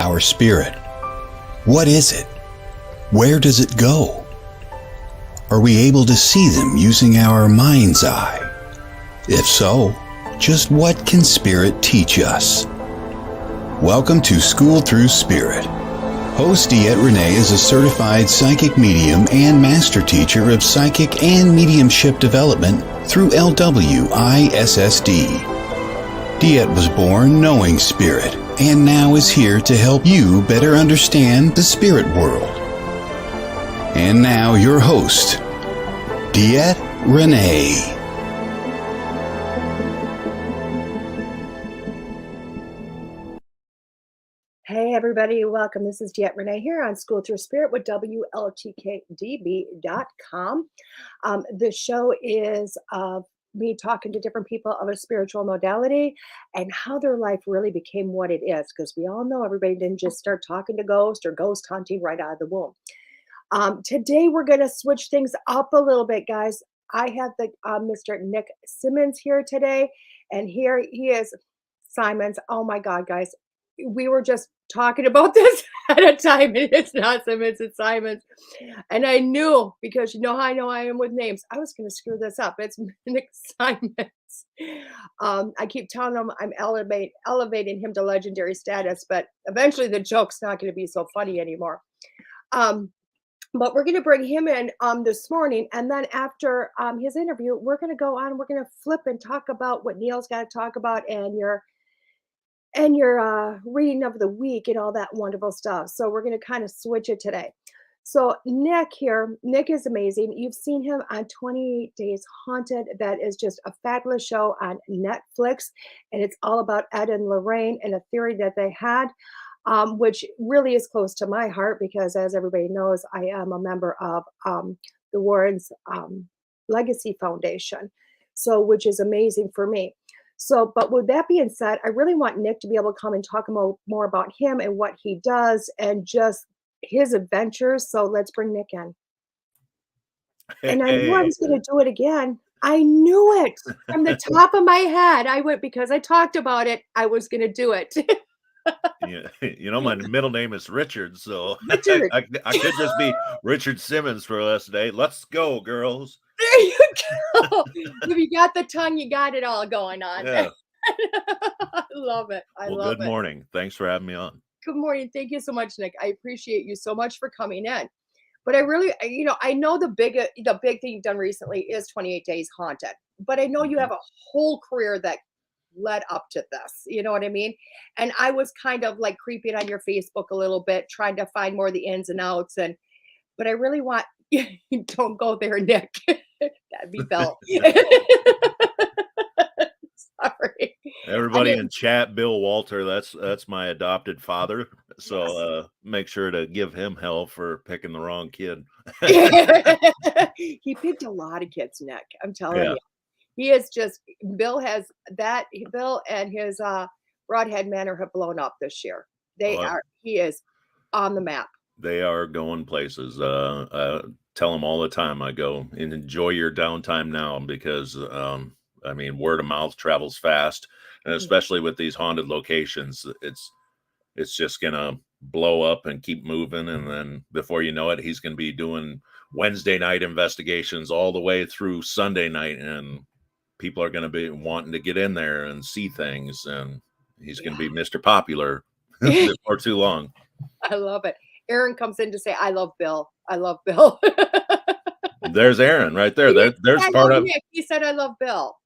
our spirit? What is it? Where does it go? Are we able to see them using our mind's eye? If so, just what can spirit teach us? Welcome to School Through Spirit. Host DeEtte Ranae is a certified psychic medium and master teacher of psychic and mediumship development through LWISSD. DeEtte was born knowing spirit and now is here to help you better understand the spirit world. And now your host, DeEtte Ranae. Hey everybody, welcome. This is DeEtte Ranae here on School Through Spirit with WLTK-DB.com. The show is me talking to different people of a spiritual modality and how their life really became what it is, because we all know everybody didn't just start talking to ghosts or ghost hunting right out of the womb. Today we're going to switch things up a little bit, guys. I have the Mr. Nick Simmons here today, and here he is, Simons. Oh my God, guys. We were just talking about this at a time. It's not Simmons, it's Simons. And I knew, because you know how I am with names, I was going to screw this up. It's Nick Simons. I keep telling him I'm elevating him to legendary status, but eventually the joke's not going to be so funny anymore. But we're going to bring him in this morning. And then after his interview, we're going to go on, we're going to flip and talk about what Neil's got to talk about and your reading of the week and all that wonderful stuff. So we're going to kind of switch it today. So Nick is amazing. You've seen him on 28 Days Haunted. That is just a fabulous show on Netflix. And it's all about Ed and Lorraine and a theory that they had, which really is close to my heart because, as everybody knows, I am a member of the Warrens Legacy Foundation, so which is amazing for me. So, but with that being said, I really want Nick to be able to come and talk more about him and what he does and just his adventures. So let's bring Nick in. And I knew I was going to do it again. I knew it from the top of my head. I went, because I talked about it, I was going to do it. Yeah, you know, my middle name is Richard, so Richard. I could just be Richard Simmons for the rest of the day. Let's go, girls. There you go. If you got the tongue, you got it all going on. Yeah. I love it. Good morning. Thanks for having me on. Good morning. Thank you so much, Nick. I appreciate you so much for coming in. But I really, I know the big thing you've done recently is 28 Days Haunted. But I know you have a whole career that led up to this. You know what I mean? And I was kind of like creeping on your Facebook a little bit, trying to find more of the ins and outs. But I really want, don't go there, Nick. That'd be Bill. Sorry. Everybody in chat, Bill Walter, that's my adopted father. So make sure to give him hell for picking the wrong kid. He picked a lot of kids, Nick. I'm telling you. He is just, Bill and his Broadhead Manor have blown up this year. He is on the map. They are going places. I tell them all the time, I go, and enjoy your downtime now, because word of mouth travels fast, and especially with these haunted locations, it's just gonna blow up and keep moving, and then before you know it, he's gonna be doing Wednesday night investigations all the way through Sunday night, and people are gonna be wanting to get in there and see things, and he's gonna be Mr. Popular before too long. I love it. Aaron comes in to say, I love Bill. I love Bill. There's Aaron right there. There's part of Nick. He said, I love Bill.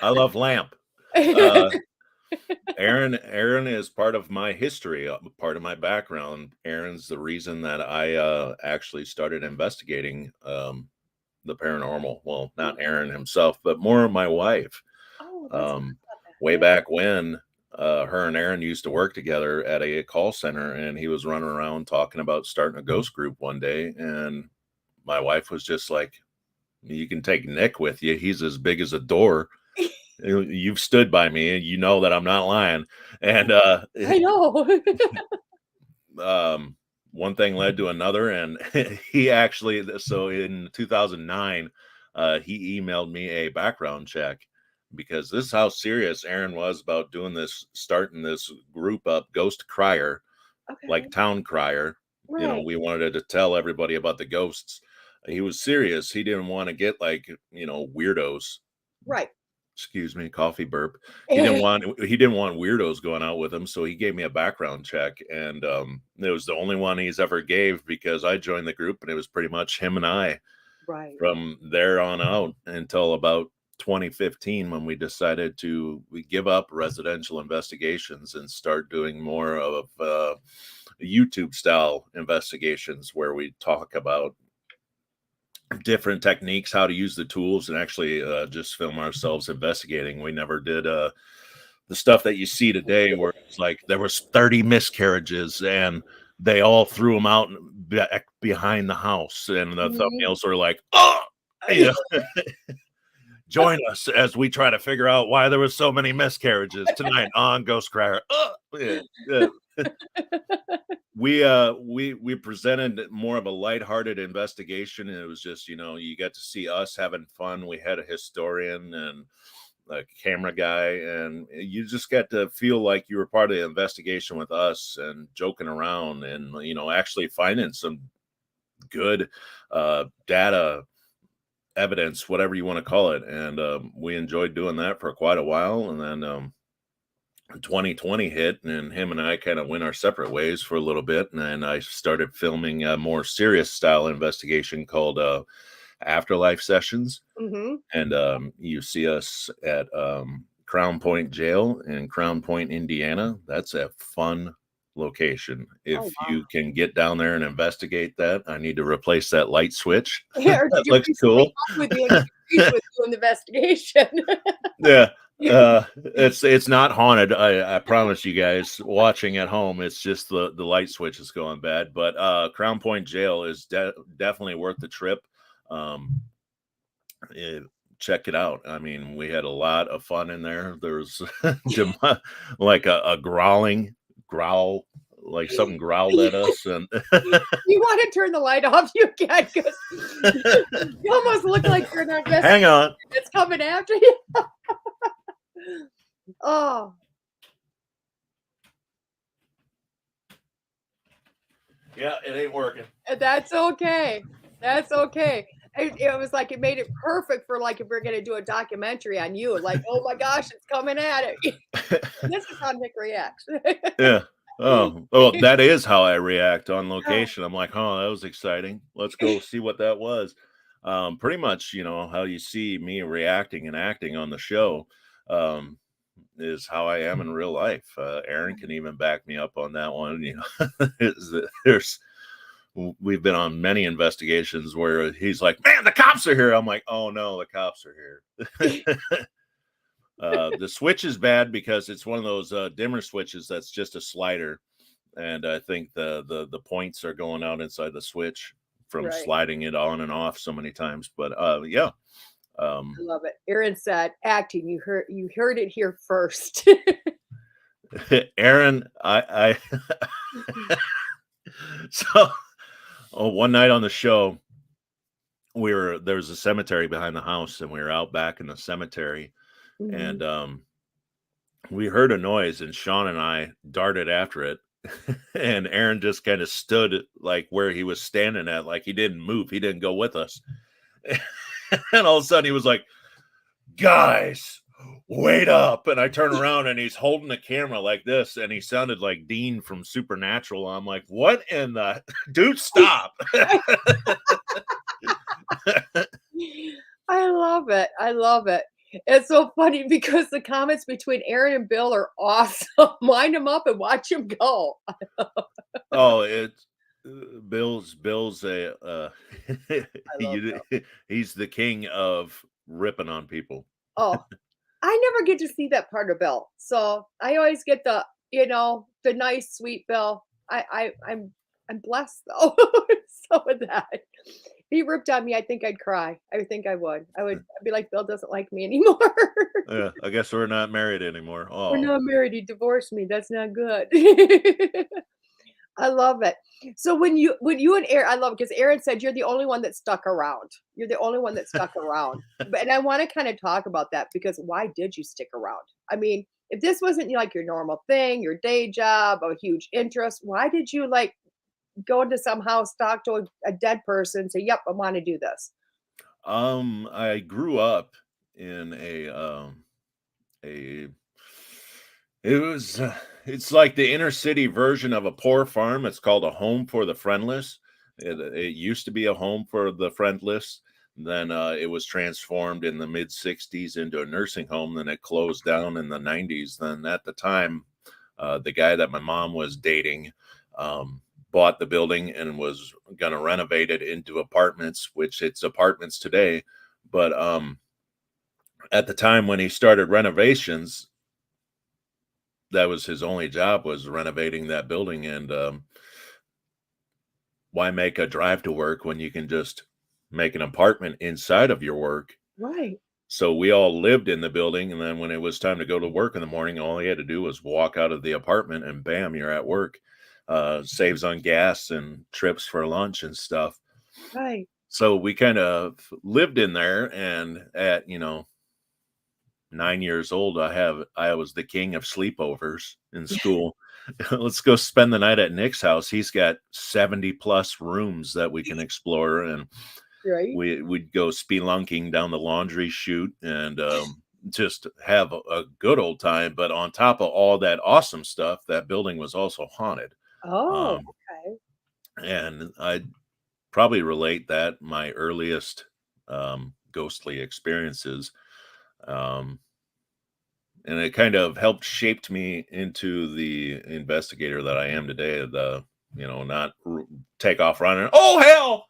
I love Lamp. Aaron is part of my history, part of my background. Aaron's the reason that I actually started investigating the paranormal. Well, not Aaron himself, but more my wife. Way back when, her and Aaron used to work together at a call center, and he was running around talking about starting a ghost group one day, and my wife was just like, you can take Nick with you. He's as big as a door. You've stood by me, and you know that I'm not lying. And I know. One thing led to another, and he actually, so in 2009, he emailed me a background check because this is how serious Aaron was about doing this, starting this group up, Ghost Crier, Okay. like Town Crier. You know, Right. we wanted to tell everybody about the ghosts. He was serious. He didn't want to get like, weirdos. Right. Excuse me, coffee burp. He didn't want weirdos going out with him, so he gave me a background check, and it was the only one he's ever gave, because I joined the group and it was pretty much him and I Right. from there on out until about 2015, when we decided we give up residential investigations and start doing more of YouTube style investigations, where we talk about different techniques, how to use the tools, and actually just film ourselves investigating. We never did the stuff that you see today, where it's like there was 30 miscarriages and they all threw them out behind the house, and the thumbnails are like, oh, join us as we try to figure out why there was so many miscarriages tonight on Ghost Crier. We presented more of a lighthearted investigation, and it was just, you got to see us having fun. We had a historian and a camera guy, and you just got to feel like you were part of the investigation with us, and joking around, and actually finding some good data, evidence, whatever you want to call it. And we enjoyed doing that for quite a while, and then 2020 hit, and him and I kind of went our separate ways for a little bit, and then I started filming a more serious style investigation called Afterlife Sessions. And you see us at Crown Point Jail in Crown Point, Indiana. That's a fun location. If you can get down there and investigate that, I need to replace that light switch. That looks cool. With you and doing the investigation. Yeah. It's not haunted. I promise you guys watching at home. It's just the light switch is going bad. But Crown Point Jail is definitely worth the trip. Check it out. I mean, we had a lot of fun in there. There's like a growl, like something growled at us, and you want to turn the light off, you can, because you almost look like you're not. Hang on, it's coming after you. Oh, yeah, it ain't working. That's okay. That's okay. It was like, it made it perfect for like if we're going to do a documentary on you. Like, oh my gosh, it's coming at it. This is how Nick reacts. Yeah. Oh, well, that is how I react on location. I'm like, oh, that was exciting. Let's go see what that was. Pretty much, how you see me reacting and acting on the show is how I am in real life. Aaron can even back me up on that one. We've been on many investigations where he's like, man, the cops are here. I'm like, oh no, the cops are here. The switch is bad because it's one of those dimmer switches that's just a slider, and I think the points are going out inside the switch from sliding it on and off so many times. But yeah, I love it. Aaron said, "Acting, you heard it here first." Aaron, I so one night on the show, there was a cemetery behind the house, and we were out back in the cemetery. And we heard a noise, and Sean and I darted after it. And Aaron just kind of stood like where he was standing at, like he didn't move. He didn't go with us. And all of a sudden he was like, guys, wait up. And I turn around and he's holding the camera like this, and he sounded like Dean from Supernatural. I'm like, what in the dude, stop. I love it. I love it. It's so funny because the comments between Aaron and Bill are awesome. Wind them up and watch them go. Oh, it's Bill's he's the king of ripping on people. Oh, I never get to see that part of Bill. So I always get the nice, sweet Bill. I'm blessed though. So with that. If he ripped on me, I think I'd cry. I think I would. I'd be like, Bill doesn't like me anymore. Yeah, I guess we're not married anymore. Oh, we're not married. He divorced me. That's not good. I love it. So when you and Aaron, I love it because Aaron said you're the only one that stuck around. You're the only one that stuck around. But and I want to kind of talk about that because why did you stick around? I mean, if this wasn't like your normal thing, your day job, a huge interest, why did you like go into some house, talk to a dead person, say, "Yep, I want to do this." I grew up in a it was it's like the inner city version of a poor farm. It's called a home for the friendless. It used to be a home for the friendless. Then it was transformed in the mid 60s into a nursing home. Then it closed down in the 90s. Then at the time, the guy that my mom was dating bought the building and was going to renovate it into apartments, which it's apartments today. But at the time when he started renovations, that was his only job, was renovating that building. And why make a drive to work when you can just make an apartment inside of your work? Right. So we all lived in the building, and then when it was time to go to work in the morning, all he had to do was walk out of the apartment and bam, you're at work. Saves on gas and trips for lunch and stuff. Right. So we kind of lived in there, and at 9 years old, I was the king of sleepovers in school. Let's go spend the night at Nick's house. He's got 70 plus rooms that we can explore, and Right. we'd go spelunking down the laundry chute and just have a good old time. But on top of all that awesome stuff, that building was also haunted. Oh, Um, okay. and I'd probably relate that my earliest ghostly experiences. Um, and it kind of helped shaped me into the investigator that I am today. Not take off running. Oh hell!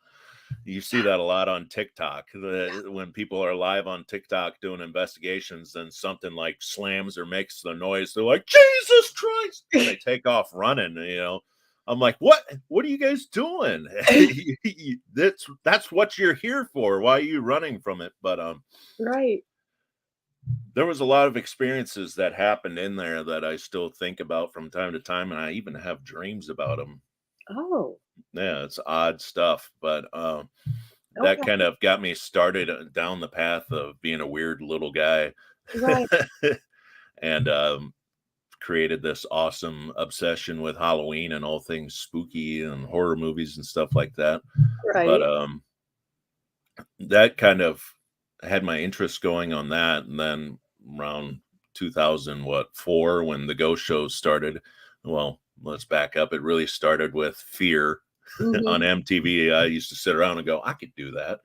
You see that a lot on TikTok. When people are live on TikTok doing investigations, and something like slams or makes the noise, they're like, "Jesus Christ!" And they take off running. I'm like, "What? What are you guys doing? That's what you're here for. Why are you running from it?" But Right. there was a lot of experiences that happened in there that I still think about from time to time, and I even have dreams about them. Oh, Yeah, it's odd stuff, but that okay. kind of got me started down the path of being a weird little guy, Right. and created this awesome obsession with Halloween and all things spooky and horror movies and stuff like that. But Right. that kind of had my interest going on that. And then around 2004, when the ghost shows started, well, let's back up. It really started with Fear on Mhm. MTV. I used to sit around and go, I could do that.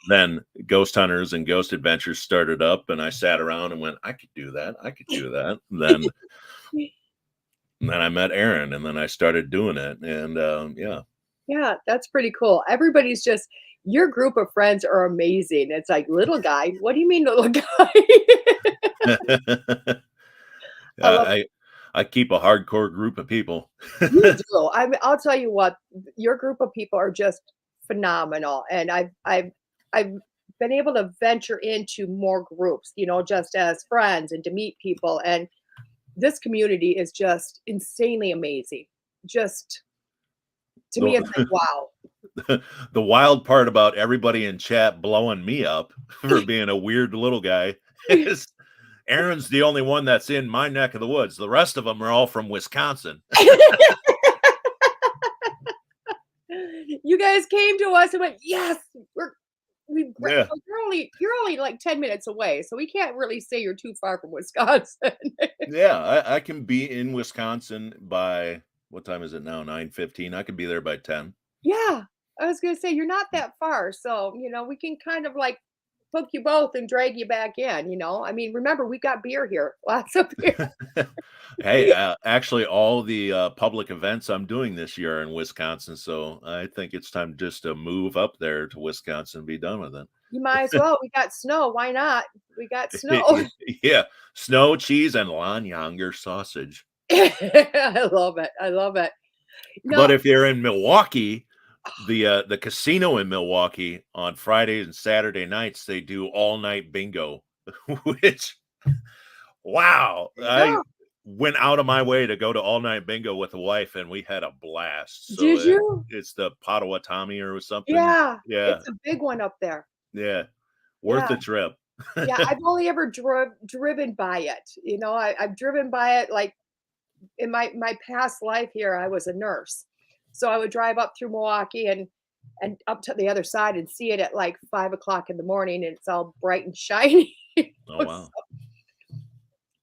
Then Ghost Hunters and Ghost Adventures started up, and I sat around and went, I could do that. I could do that. And then I met Aaron, and then I started doing it. And yeah. Yeah, that's pretty cool. Everybody's just your group of friends are amazing. It's like, "Little guy? What do you mean little guy?" I love I I keep a hardcore group of people. you do. I'll tell you what, your group of people are just phenomenal, and I've been able to venture into more groups, just as friends and to meet people, and this community is just insanely amazing. Just to me, it's like, The wow. the wild part about everybody in chat blowing me up for being a weird little guy is Aaron's the only one that's in my neck of the woods. The rest of them are all from Wisconsin. You guys came to us and went, "Yes, Yeah. you're only like 10 minutes away, so we can't really say you're too far from Wisconsin." Yeah, I can be in Wisconsin by what time is it now? 9:15. I could be there by 10. Yeah, I was gonna say you're not that far, so, we can kind of like hook you both and drag you back in. I mean, remember, we got beer here, lots of beer. Hey, actually, all the public events I'm doing this year are in Wisconsin, so I think it's time just to move up there to Wisconsin and be done with You might as well. We got snow. Why not? We got snow. it. Yeah, snow, cheese, and Lanyonger sausage. I love it. I love it. But No, if you're in Milwaukee, the casino in Milwaukee on Friday and Saturday nights, they do all night bingo, which wow, no. went out of my way to go to all night bingo with the wife, and we had a blast. So Did you? it's the Potawatomi or something. Yeah, Yeah, it's a big one up there. yeah, worth Yeah. the trip. Yeah, I've only ever driven by it. You know, I've driven by it like in my past life here. I was a nurse, so I would drive up through Milwaukee and up to the other side and see it at like 5 o'clock in the morning, and it's all bright and shiny. Oh wow.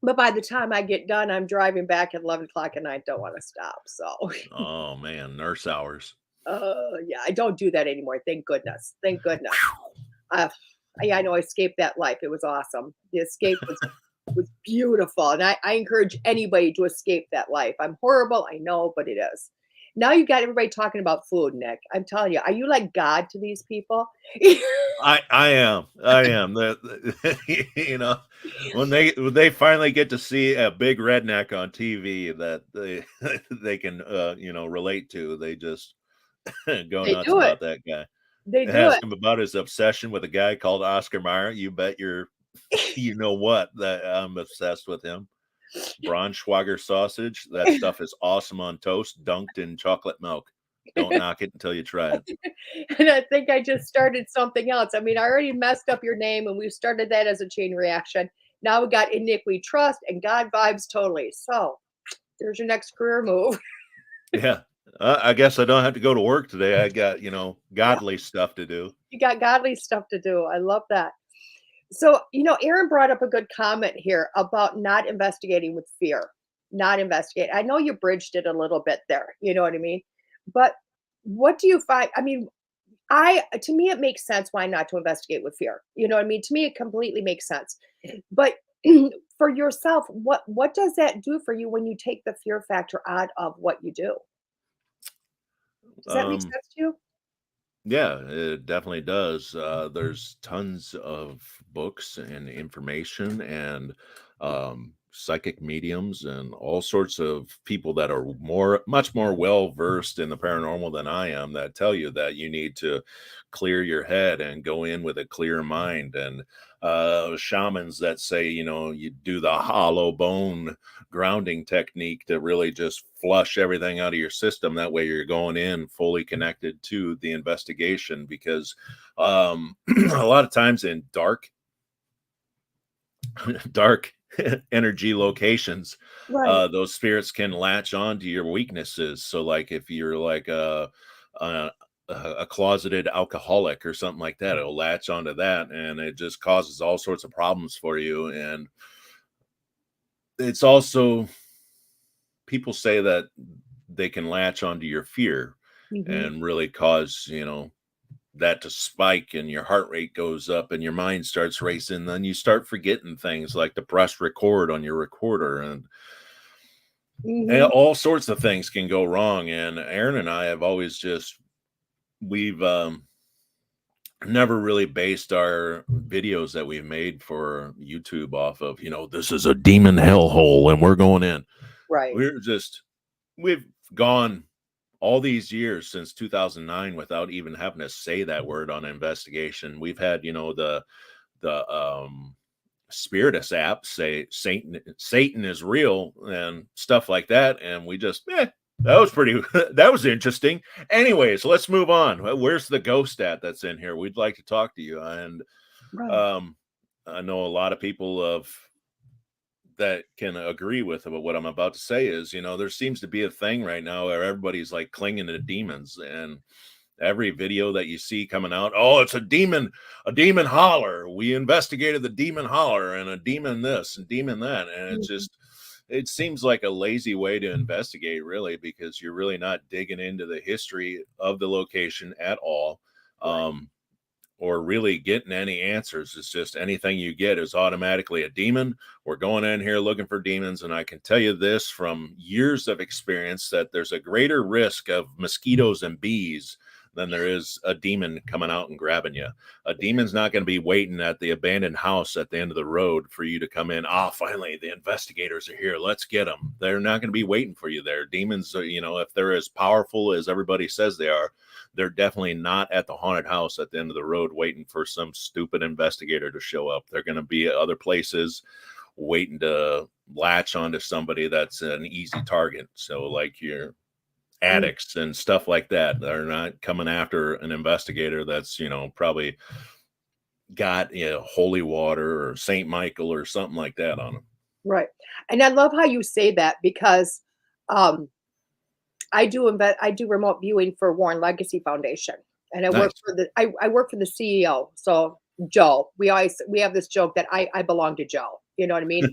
But by the time I get done, I'm driving back at 11 o'clock and I don't want to stop. So, Oh man, nurse hours. yeah, I don't do that anymore. Thank goodness. Thank goodness. Uh, yeah, I know I escaped that life. It was awesome. The escape was beautiful. And I encourage anybody to escape that life. I'm horrible. I know, but it is. Now you've got everybody talking about food, Nick. I'm telling you, are you like God to these people? I am. You know, when they finally get to see a big redneck on TV that they can relate to, they just go They nuts do it. about that guy. They do Ask it. him about his obsession with a guy called Oscar Mayer. You bet you know what, that I'm obsessed with him. Braunschweiger sausage. That stuff is awesome on toast, dunked in chocolate milk. Don't knock it until you try it. And I think I just started something else. I mean, I already messed up your name and we started that as a chain reaction. Now we got In Nick We Trust and God Vibes Totally. So there's your next career move. Yeah. I guess I don't have to go to work today. I got, godly stuff to do. You got godly stuff to do. I love that. So, Aaron brought up a good comment here about not investigating with fear. Not investigate. I know you bridged it a little bit there. You know what I mean? But what do you find? I mean, to me it makes sense why not to investigate with fear. You know what I mean? To me it completely makes sense. But for yourself, what does that do for you when you take the fear factor out of what you do? Does that make Um, sense to you? yeah, it definitely does. There's tons of books and information and psychic mediums and all sorts of people that are much more well versed in the paranormal than I am that tell you that you need to clear your head and go in with a clear mind. And shamans that say, you do the hollow bone grounding technique to really just flush everything out of your system. That way you're going in fully connected to the investigation, because a lot of times in dark energy locations, Right. those spirits can latch on to your weaknesses. So like if you're like a, a closeted alcoholic or something like that, it'll latch onto that, and it just causes all sorts of problems for you. And it's also, people say that they can latch onto your fear Mhm. and really cause, that to spike, and your heart rate goes up and your mind starts racing. Then you start forgetting things like to press record on your recorder, and Mhm. all sorts of things can go wrong. And Aaron and I have always we've never really based our videos that we've made for YouTube off of, this is a demon hellhole and we're going in. Right. We've gone all these years since 2009 without even having to say that word on investigation. We've had, the Spiritus app say Satan is real and stuff like that, and we just that was pretty that was interesting. Anyways, let's move on. Where's the ghost that's in here? We'd like to talk to you. And Right. um I know a lot of people that can agree with what I'm about to say is, there seems to be a thing right now where everybody's like clinging to demons, and every video that you see coming out, oh, it's a demon holler. We investigated the demon holler and a demon this and demon that. And Mhm. it seems like a lazy way to investigate, really, because you're really not digging into the history of the location at all. Right. Or really getting any answers. It's just anything you get is automatically a demon. We're going in here looking for demons. And I can tell you this from years of experience, that there's a greater risk of mosquitoes and bees than there is a demon coming out and grabbing you. A demon's not going to be waiting at the abandoned house at the end of the road for you to come in. Finally, the investigators are here. Let's get them. They're not going to be waiting for you there. Demons are, if they're as powerful as everybody says they are, they're definitely not at the haunted house at the end of the road waiting for some stupid investigator to show up. They're going to be at other places waiting to latch onto somebody that's an easy target. So like your addicts and stuff like that, they're not coming after an investigator that's, probably got holy water or Saint Michael or something like that on them. Right. And I love how you say that because um, I do remote viewing for Warren Legacy Foundation, and I work Nice. for the I work for the CEO. So Joe, we have this joke that I belong to Joe. You know what I mean?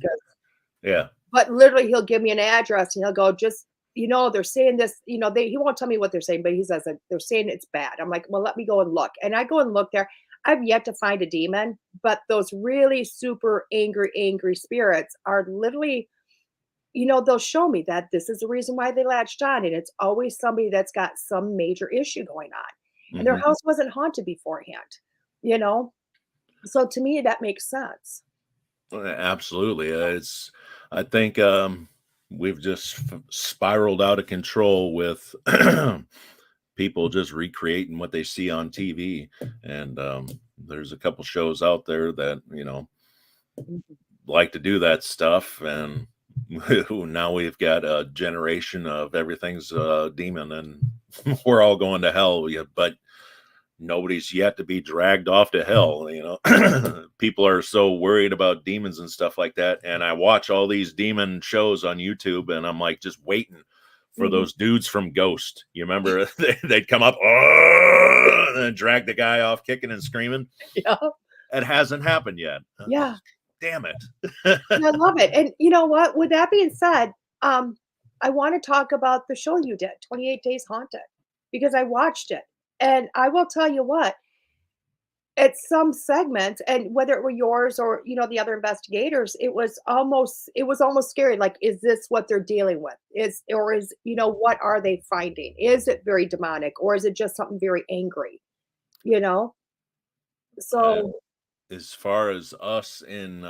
Yeah. But literally, he'll give me an address and he'll go, just, they're saying this, he won't tell me what they're saying, but he says that they're saying it's bad. I'm like, well, let me go and look. And I go and look there. I've yet to find a demon, but those really super angry spirits are literally, they'll show me that this is the reason why they latched on. And it's always somebody that's got some major issue going on. And their Mhm. house wasn't haunted beforehand, you know? So to me, that makes sense. Absolutely. I think we've just spiraled out of control with people just recreating what they see on TV. And there's a couple shows out there that, Mhm. like to do that stuff. And now we've got a generation of everything's a demon and we're all going to hell. Yeah, but nobody's yet to be dragged off to hell. People are so worried about demons and stuff like that, and I watch all these demon shows on YouTube and I'm like just waiting for Mhm. those dudes from Ghost. You remember they'd come up, "Oh," and then drag the guy off kicking and screaming. Yeah. It hasn't happened yet. Yeah. Damn it. And I love it. And you know what? With that being said, I want to talk about the show you did, 28 Days Haunted, because I watched it. And I will tell you what, at some segments, and whether it were yours or the other investigators, it was almost scary. Like, is this what they're dealing with? What are they finding? Is it very demonic, or is it just something very angry? You know? Uh, So as far as us in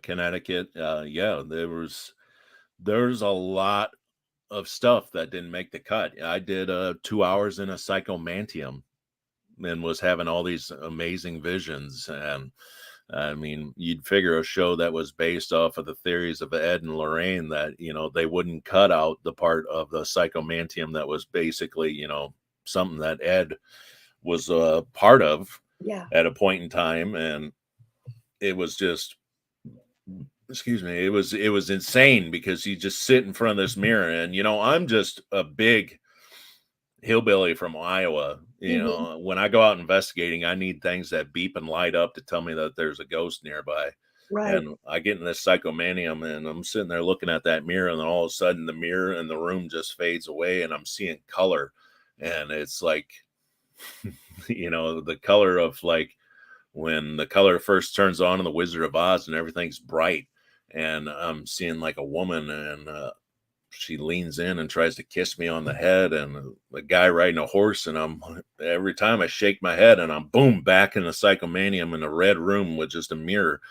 Connecticut, yeah, there's a lot of stuff that didn't make the cut. I did 2 hours in a psychomantium and was having all these amazing visions. And I mean, you'd figure a show that was based off of the theories of Ed and Lorraine that, they wouldn't cut out the part of the psychomantium that was basically, something that Ed was a part of yeah. at a point in time. And it was just, excuse me, it was insane because you just sit in front of this mirror and, I'm just a big hillbilly from Iowa. Mhm. When I go out investigating, I need things that beep and light up to tell me that there's a ghost nearby. Right. And I get in this psychomanium and I'm sitting there looking at that mirror, and then all of a sudden the mirror in the room just fades away and I'm seeing color. And it's like, the color of like when the color first turns on in the Wizard of Oz and everything's bright. And I'm seeing like a woman, and she leans in and tries to kiss me on the head, and the guy riding a horse, and every time I shake my head and I'm boom back in the psychomanium in a red room with just a mirror.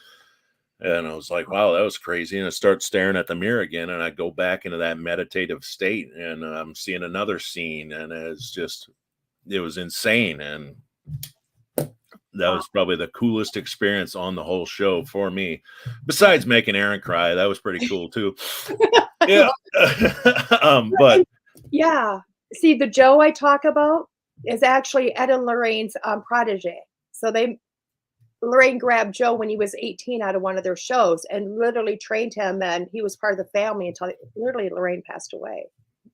And I was like, wow, that was crazy. And I start staring at the mirror again, and I go back into that meditative state, and I'm seeing another scene, and it was insane. And that Wow. was probably the coolest experience on the whole show for me, besides making Aaron cry. That was pretty cool too. Yeah. But And yeah. See, the Joe I talk about is actually Ed and Lorraine's protege. So Lorraine grabbed Joe when he was 18 out of one of their shows and literally trained him, and he was part of the family until literally Lorraine passed away.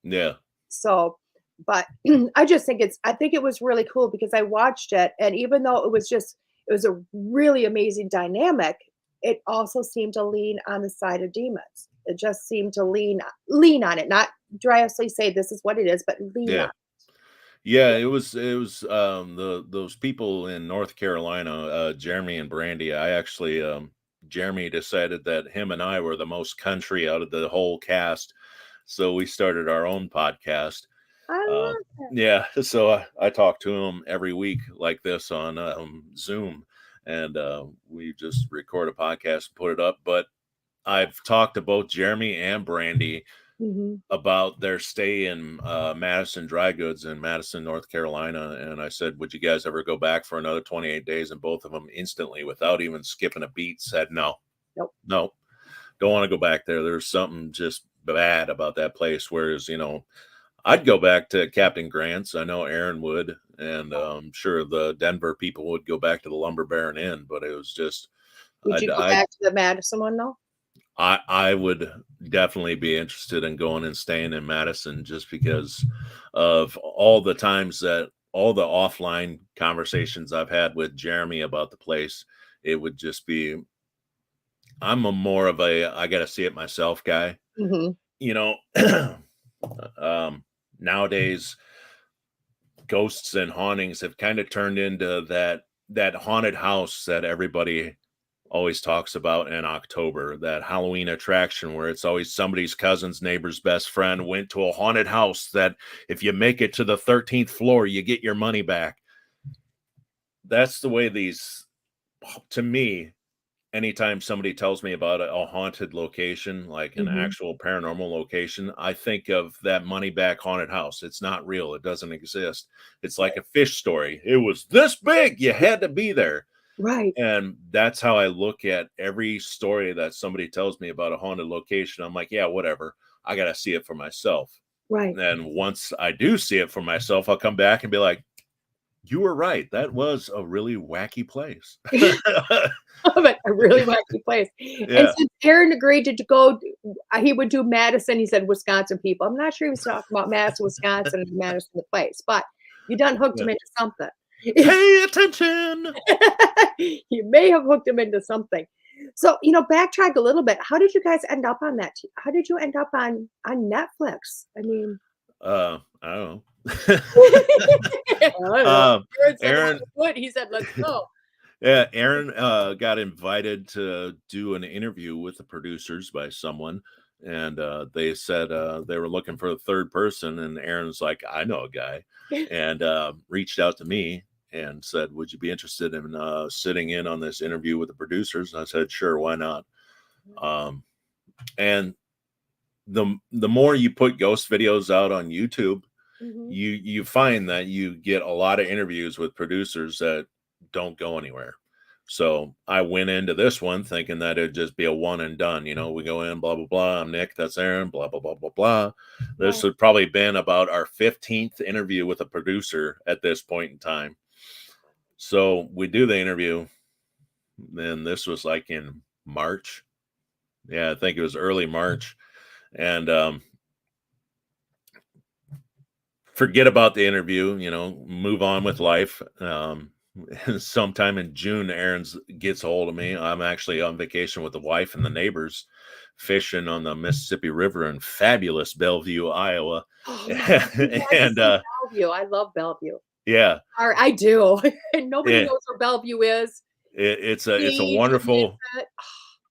yeah, So, but I think it was really cool because I watched it, and even though it was a really amazing dynamic, it also seemed to lean on the side of demons. It just seemed to lean on it, not drastically say this is what it is, but lean on yeah. Yeah, it was those people in North Carolina, Jeremy and Brandy. I actually Jeremy decided that him and I were the most country out of the whole cast. So we started our own podcast. I Uh, love it. yeah, so I talk to him every week like this on Zoom, and we just record a podcast and put it up. But I've talked to both Jeremy and Brandy Mhm. about their stay in Madison Dry Goods in Madison, North Carolina. And I said, would you guys ever go back for another 28 days? And both of them instantly, without even skipping a beat, said no, Nope. no, don't want to go back there. There's something just bad about that place. Whereas, you know, I'd go back to Captain Grant's. I know Aaron would, and I'm sure the Denver people would go back to the Lumber Baron Inn. But it was just, Would you go back to the Madison one though? I would definitely be interested in going and staying in Madison just because of all the times that all the offline conversations I've had with Jeremy about the place. It would just be, I'm a more of a I got to see it myself guy. Mm-hmm. You know, nowadays ghosts and hauntings have kind of turned into that haunted house that everybody always talks about in October, that Halloween attraction where it's always somebody's cousin's neighbor's best friend went to a haunted house that if you make it to the 13th floor, you get your money back. That's the way these, to me, anytime somebody tells me about a haunted location, like an actual paranormal location, I think of that money back haunted house. It's not real. It doesn't exist. It's like a fish story. It was this big. You had to be there. Right. And that's how I look at every story that somebody tells me about a haunted location. I'm like, yeah, whatever. I got to see it for myself. Right. And once I do see it for myself, I'll come back and be like, you were right. That was a really wacky place. But a really wacky place. Yeah. And since Aaron agreed to go, he would do Madison. He said Wisconsin people. I'm not sure he was talking about Madison, Wisconsin, and Madison the place, but you done hooked him into something. Pay attention. You may have hooked him into something. So, you know, backtrack a little bit. How did you guys end up on that? How did you end up on Netflix? I mean, I don't know. Aaron, he said, let's go. Yeah, Aaron got invited to do an interview with the producers by someone, and they said they were looking for a third person, and Aaron's like, I know a guy, and reached out to me and said, would you be interested in sitting in on this interview with the producers? And I said, sure, why not? And the more you put ghost videos out on YouTube, you find that you get a lot of interviews with producers that don't go anywhere. So I went into this one thinking that it'd just be a one and done. You know, we go in, blah, blah, blah. I'm Nick, that's Aaron, blah, blah, blah, blah, blah. This had probably been about our 15th interview with a producer at this point in time. So we do the interview. Then this was like in March. Yeah, I think it was early March. And forget about the interview, you know, move on with life. Sometime in June, Aaron gets a hold of me. I'm actually on vacation with the wife and the neighbors fishing on the Mississippi River in fabulous Bellevue, Iowa. Oh, and Bellevue. I love Bellevue. Yeah. I do. And nobody knows where Bellevue is. It's a wonderful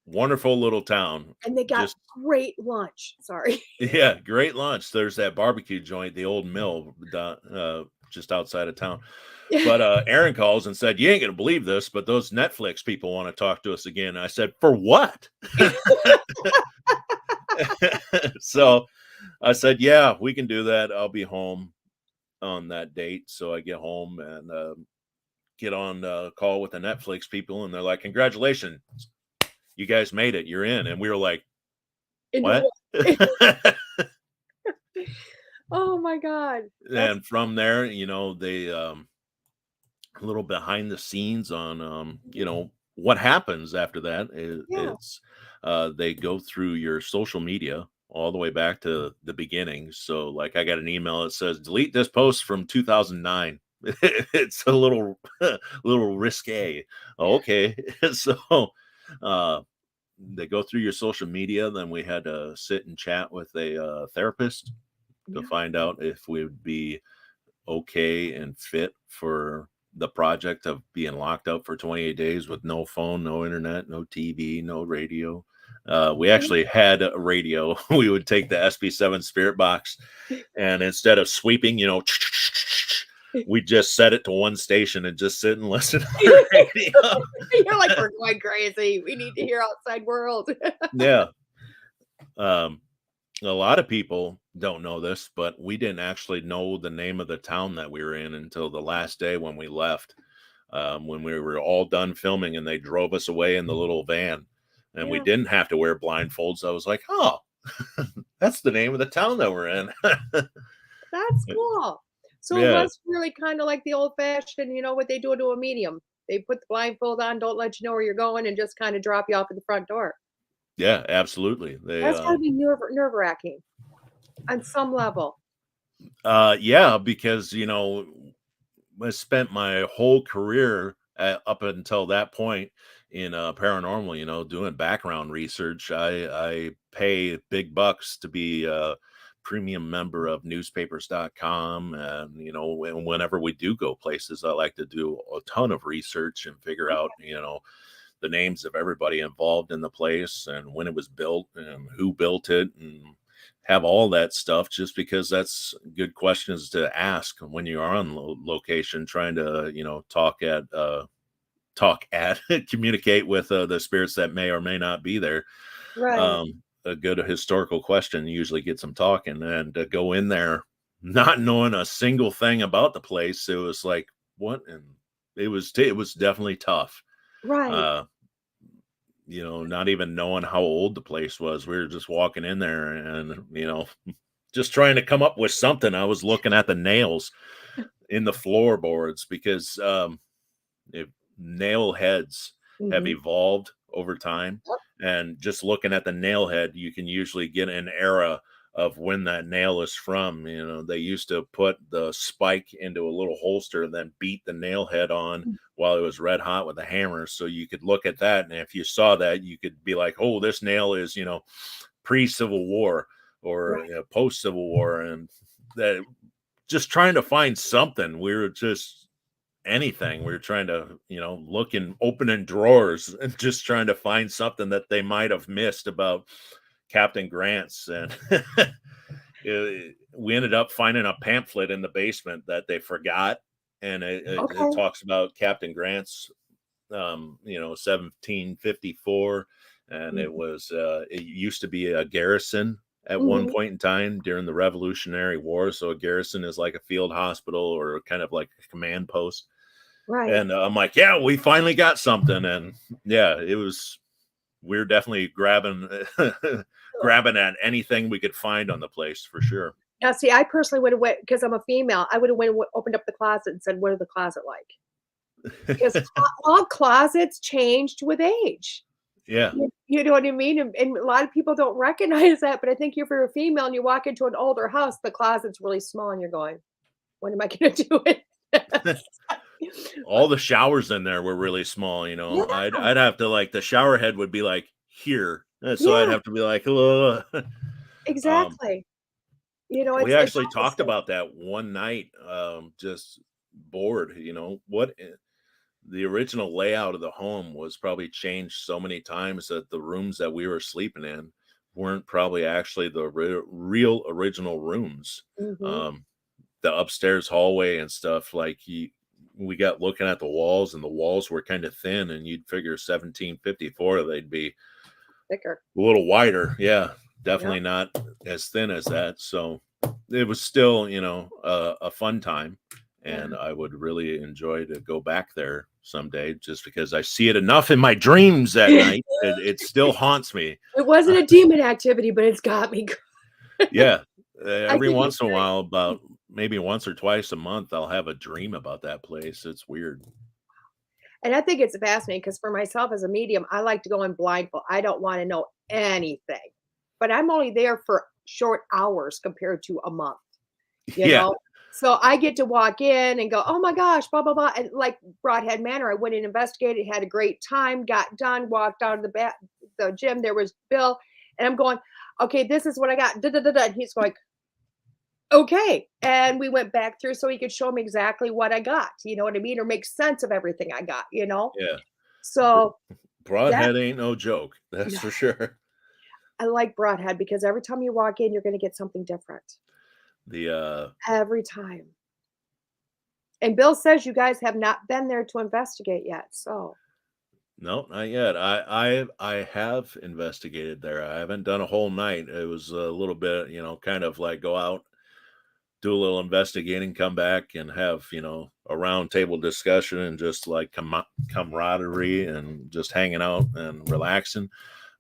little town. And they got great lunch. Sorry. Yeah, great lunch. There's that barbecue joint, the Old Mill, just outside of town. But Aaron calls and said, you ain't going to believe this, but those Netflix people want to talk to us again. I said, for what? So I said, yeah, we can do that. I'll be home on that date. So I get home and get on a call with the Netflix people. And they're like, congratulations, you guys made it. You're in. And we were like, what? Oh, my God. And from there, you know, they... a little behind the scenes on you know, what happens after that is they go through your social media all the way back to the beginning. So like I got an email that says delete this post from 2009. It's a little risque. Okay. So they go through your social media. Then we had to sit and chat with a therapist to find out if we would be okay and fit for the project of being locked up for 28 days with no phone, no internet, no TV, no radio. We actually had a radio. We would take the SB7 Spirit box, and instead of sweeping, you know, we just set it to one station and just sit and listen to the radio. You're like, we're going crazy. We need to hear outside world. Yeah. A lot of people don't know this, but we didn't actually know the name of the town that we were in until the last day when we left, when we were all done filming and they drove us away in the little van. and we Yeah. didn't have to wear blindfolds. I was like, oh, that's the name of the town that we're in. That's cool. So it Yeah. was really kind of like the old fashioned, you know, what they do to a medium. They put the blindfold on, don't let you know where you're going, and just kind of drop you off at the front door. Yeah, absolutely. That's gotta be nerve-wracking on some level. Yeah, because, I spent my whole career up until that point in paranormal, doing background research. I pay big bucks to be a premium member of newspapers.com. And, whenever we do go places, I like to do a ton of research and figure out, the names of everybody involved in the place and when it was built and who built it, and have all that stuff, just because that's good questions to ask when you are on location trying to, talk at communicate with the spirits that may or may not be there. Right. A good historical question usually gets them talking, and to go in there not knowing a single thing about the place, it was like, what? And it was definitely tough. Right. uh not even knowing how old the place was. We were just walking in there and, just trying to come up with something. I was looking at the nails in the floorboards because if nail heads have Mhm. evolved over time. Yep. And just looking at the nail head, you can usually get an era of when that nail is from. They used to put the spike into a little holster and then beat the nail head on Mm. while it was red hot with a hammer. So you could look at that. And if you saw that, you could be like, oh, this nail is, pre-Civil War or Right. post-Civil War. And that, just trying to find something. We were just anything. We were trying to, look in opening drawers and just trying to find something that they might have missed about Captain Grant's. And we ended up finding a pamphlet in the basement that they forgot. And it Okay. talks about Captain Grant's, 1754. And Mhm. it used to be a garrison at one Mhm. point in time during the Revolutionary War. So a garrison is like a field hospital or kind of like a command post. Right. And I'm like, yeah, we finally got something. And yeah, we're definitely grabbing Cool. grabbing at anything we could find on the place for sure. Now, see, I personally would have went because I'm a female. I would have went and opened up the closet and said, "What is the closet like?" Because all closets changed with age. Yeah. You know what I mean? And a lot of people don't recognize that, but I think if you're a female and you walk into an older house, the closet's really small, and you're going, "When am I going to do it?" All the showers in there were really small. Yeah, I'd have to, like, the shower head would be like here. So I'd yeah, have to be like, ugh. um, exactly. You know, we it's actually talked opposite. about that one night, just bored, what the original layout of the home was probably changed so many times that the rooms that we were sleeping in weren't probably actually the real original rooms. Mhm. Um, the upstairs hallway and stuff, like we got looking at the walls, and the walls were kind of thin, and you'd figure 1754 they'd be Thicker. a little wider. Yeah, Yep. definitely not as thin as that. So it was still, a fun time. Yeah. And I would really enjoy to go back there someday, just because I see it enough in my dreams at night. It still haunts me. It wasn't a demon activity, but it's got me. Yeah. I Every think it's once in a very while, about maybe once or twice a month, I'll have a dream about that place. It's weird. and I think it's fascinating because for myself as a medium, I like to go in blindfold. I don't wanna know anything, but I'm only there for short hours compared to a month, you Yeah. know? So I get to walk in and go, "Oh my gosh, blah, blah, blah," and like Broadhead Manor, I went and investigated, had a great time, got done, walked out of the gym, there was Bill, and I'm going, "Okay, this is what I got, da, da, da, da," and he's going, "Okay," and we went back through so he could show me exactly what I got, you know what I mean, or make sense of everything I got, you know? Yeah. Br- So that Broadhead ain't no joke. That's for sure. I like Broadhead because every time you walk in, you're gonna get something different. The Every time. And Bill says you guys have not been there to investigate yet, so No, not yet. I have investigated there. I haven't done a whole night. It was a little bit, kind of like go out, do a little investigating, come back and have, a round table discussion and just like camaraderie and just hanging out and relaxing.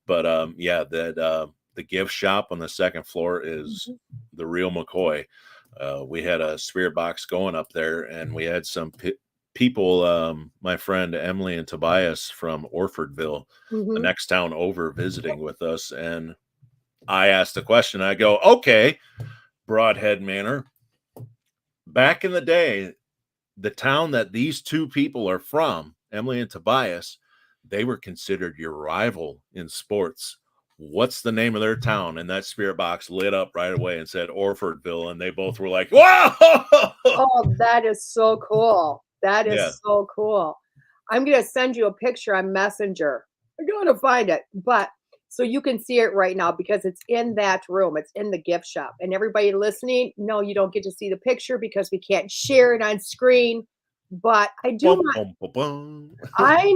But yeah, that the gift shop on the second floor is Mhm. the real McCoy. We had a spirit box going up there, and we had some people, my friend Emily and Tobias from Orfordville, the Mhm. next town over, visiting with us. And I asked the question, I go, okay, Broadhead Manor, back in the day, the town that these two people are from, Emily and Tobias, they were considered your rival in sports. What's the name of their town? And that spirit box lit up right away and said Orfordville. And they both were like, whoa! Oh, that is so cool. That Yeah. is so cool. I'm gonna send you a picture on Messenger. I gotta find it, but so you can see it right now because it's in that room. It's in the gift shop. And everybody listening, no, you don't get to see the picture because we can't share it on screen. But I do Bum, want bum, bum, bum. I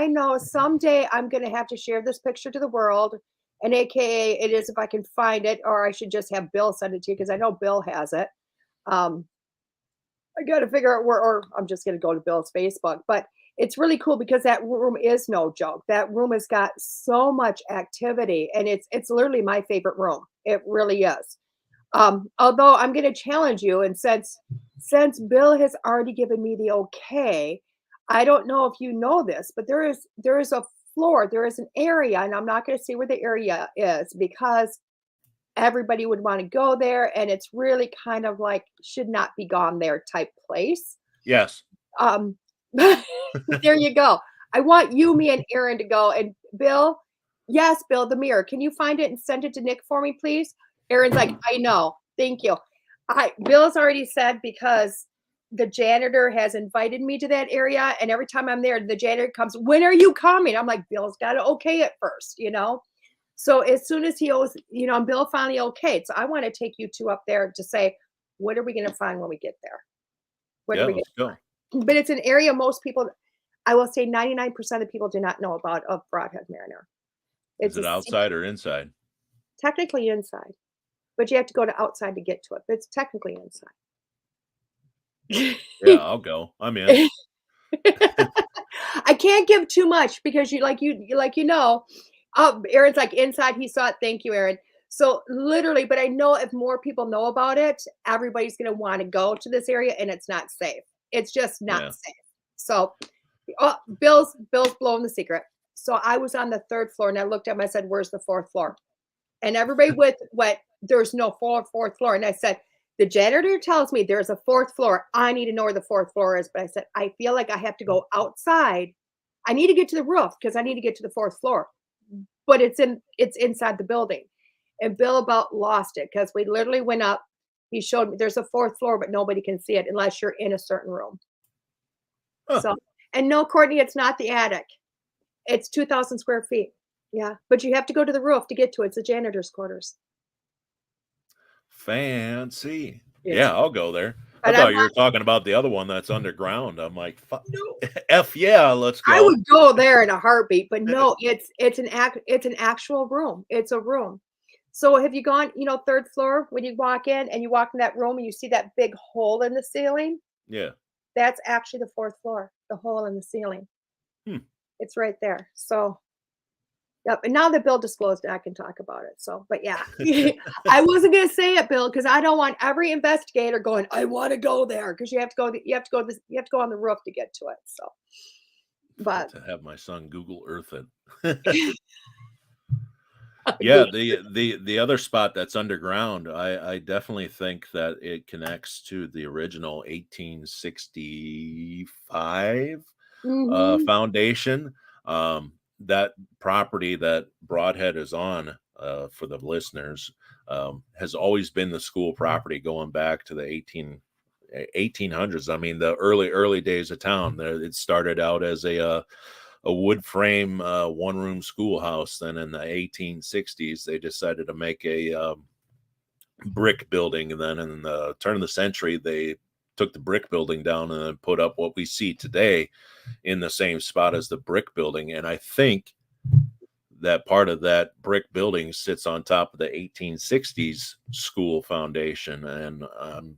know. Someday I'm gonna have to share this picture to the world. And AKA it is if I can find it, or I should just have Bill send it to you because I know Bill has it. Um, I got to figure out where, or I'm just going to go to Bill's Facebook. But it's really cool because that room is no joke. That room has got so much activity, and it's literally my favorite room. It really is. Although I'm going to challenge you, and since Bill has already given me the okay, I don't know if you know this, but there is a floor, there is an area, and I'm not going to say where the area is because everybody would want to go there, and it's really kind of like should not be gone there type place. Yes. Um, there you go. I want you, me, and Aaron to go. And Bill, yes, Bill, the mirror. Can you find it and send it to Nick for me, please? Aaron's like, I know. Thank you. Bill's already said because the janitor has invited me to that area, and every time I'm there, the janitor comes, when are you coming? I'm like, Bill's got to okay it first, you know? So as soon as he owes, and Bill finally okayed. So I want to take you two up there to say, what are we going to find when we get there? What are Yeah, we going let's go. to, but it's an area most people, I will say 99% of people do not know about of Broadhead Mariner. Is It's it outside or inside? technically inside, but you have to go to outside to get to it. But it's technically Yeah, inside. I'll go. I'm in. I can't give too much because Aaron's like inside. He saw it. Thank you, Aaron. So literally, but I know if more people know about it, everybody's going to want to go to this area, and it's not safe. It's just not Yeah. safe. So, Bill's blowing the secret. So I was on the third floor, and I looked at him. I said, "Where's the fourth floor?" And everybody went, "There's no fourth floor." And I said, the janitor tells me there's a fourth floor. I need to know where the fourth floor is. But I said, I feel like I have to go outside. I need to get to the roof because I need to get to the fourth floor. But it's inside the building. And Bill about lost it because we literally went up. He showed me there's a fourth floor, but nobody can see it unless you're in a certain room. Huh. So, and no, Courtney, it's not the attic. It's 2,000 square feet. Yeah. But you have to go to the roof to get to it. It's the janitor's quarters. Fancy. It's, Yeah, I'll go there. I but I'm thought you not, were talking about the other one that's underground. I'm like, no. F yeah, let's I go. would go there in a heartbeat, but no, it's an actual room. It's a room. So have you gone, third floor when you walk in and you walk in that room and you see that big hole in the ceiling? Yeah. That's actually the fourth floor, the hole in the ceiling. Hmm. It's right there. So yep. And now that Bill disclosed it, I can talk about it. So, but yeah, I wasn't gonna say it, Bill, because I don't want every investigator going, I want to go there because you have to go, you have to go you have to go on the roof to get to it. So, but To have my son Google Earth it. Yeah, the other spot that's underground, I definitely think that it connects to the original 1865 Mhm. foundation. That property that Broadhead is on, for the listeners, has always been the school property going back to the 1800s. I mean, the early days of town. It started out as a wood frame one room schoolhouse. Then in the 1860s, they decided to make a brick building, and then in the turn of the century, they took the brick building down and then put up what we see today in the same spot as the brick building. And I think that part of that brick building sits on top of the 1860s school foundation. And I'm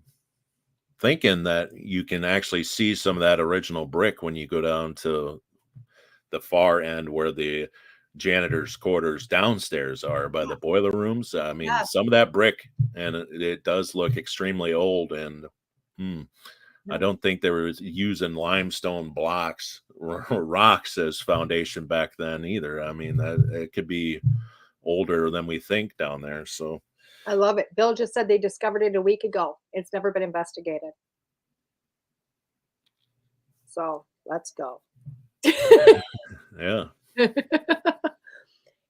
thinking that you can actually see some of that original brick when you go down to the far end where the janitor's quarters downstairs are by Yeah. the boiler rooms. I mean, Yes. some of that brick, and it does look extremely old. And I Yeah. don't think they were using limestone blocks or rocks as foundation back then either. I mean, it could be older than we think down there. So I love it. Bill just said they discovered it a week ago. It's never been investigated. So let's go. yeah,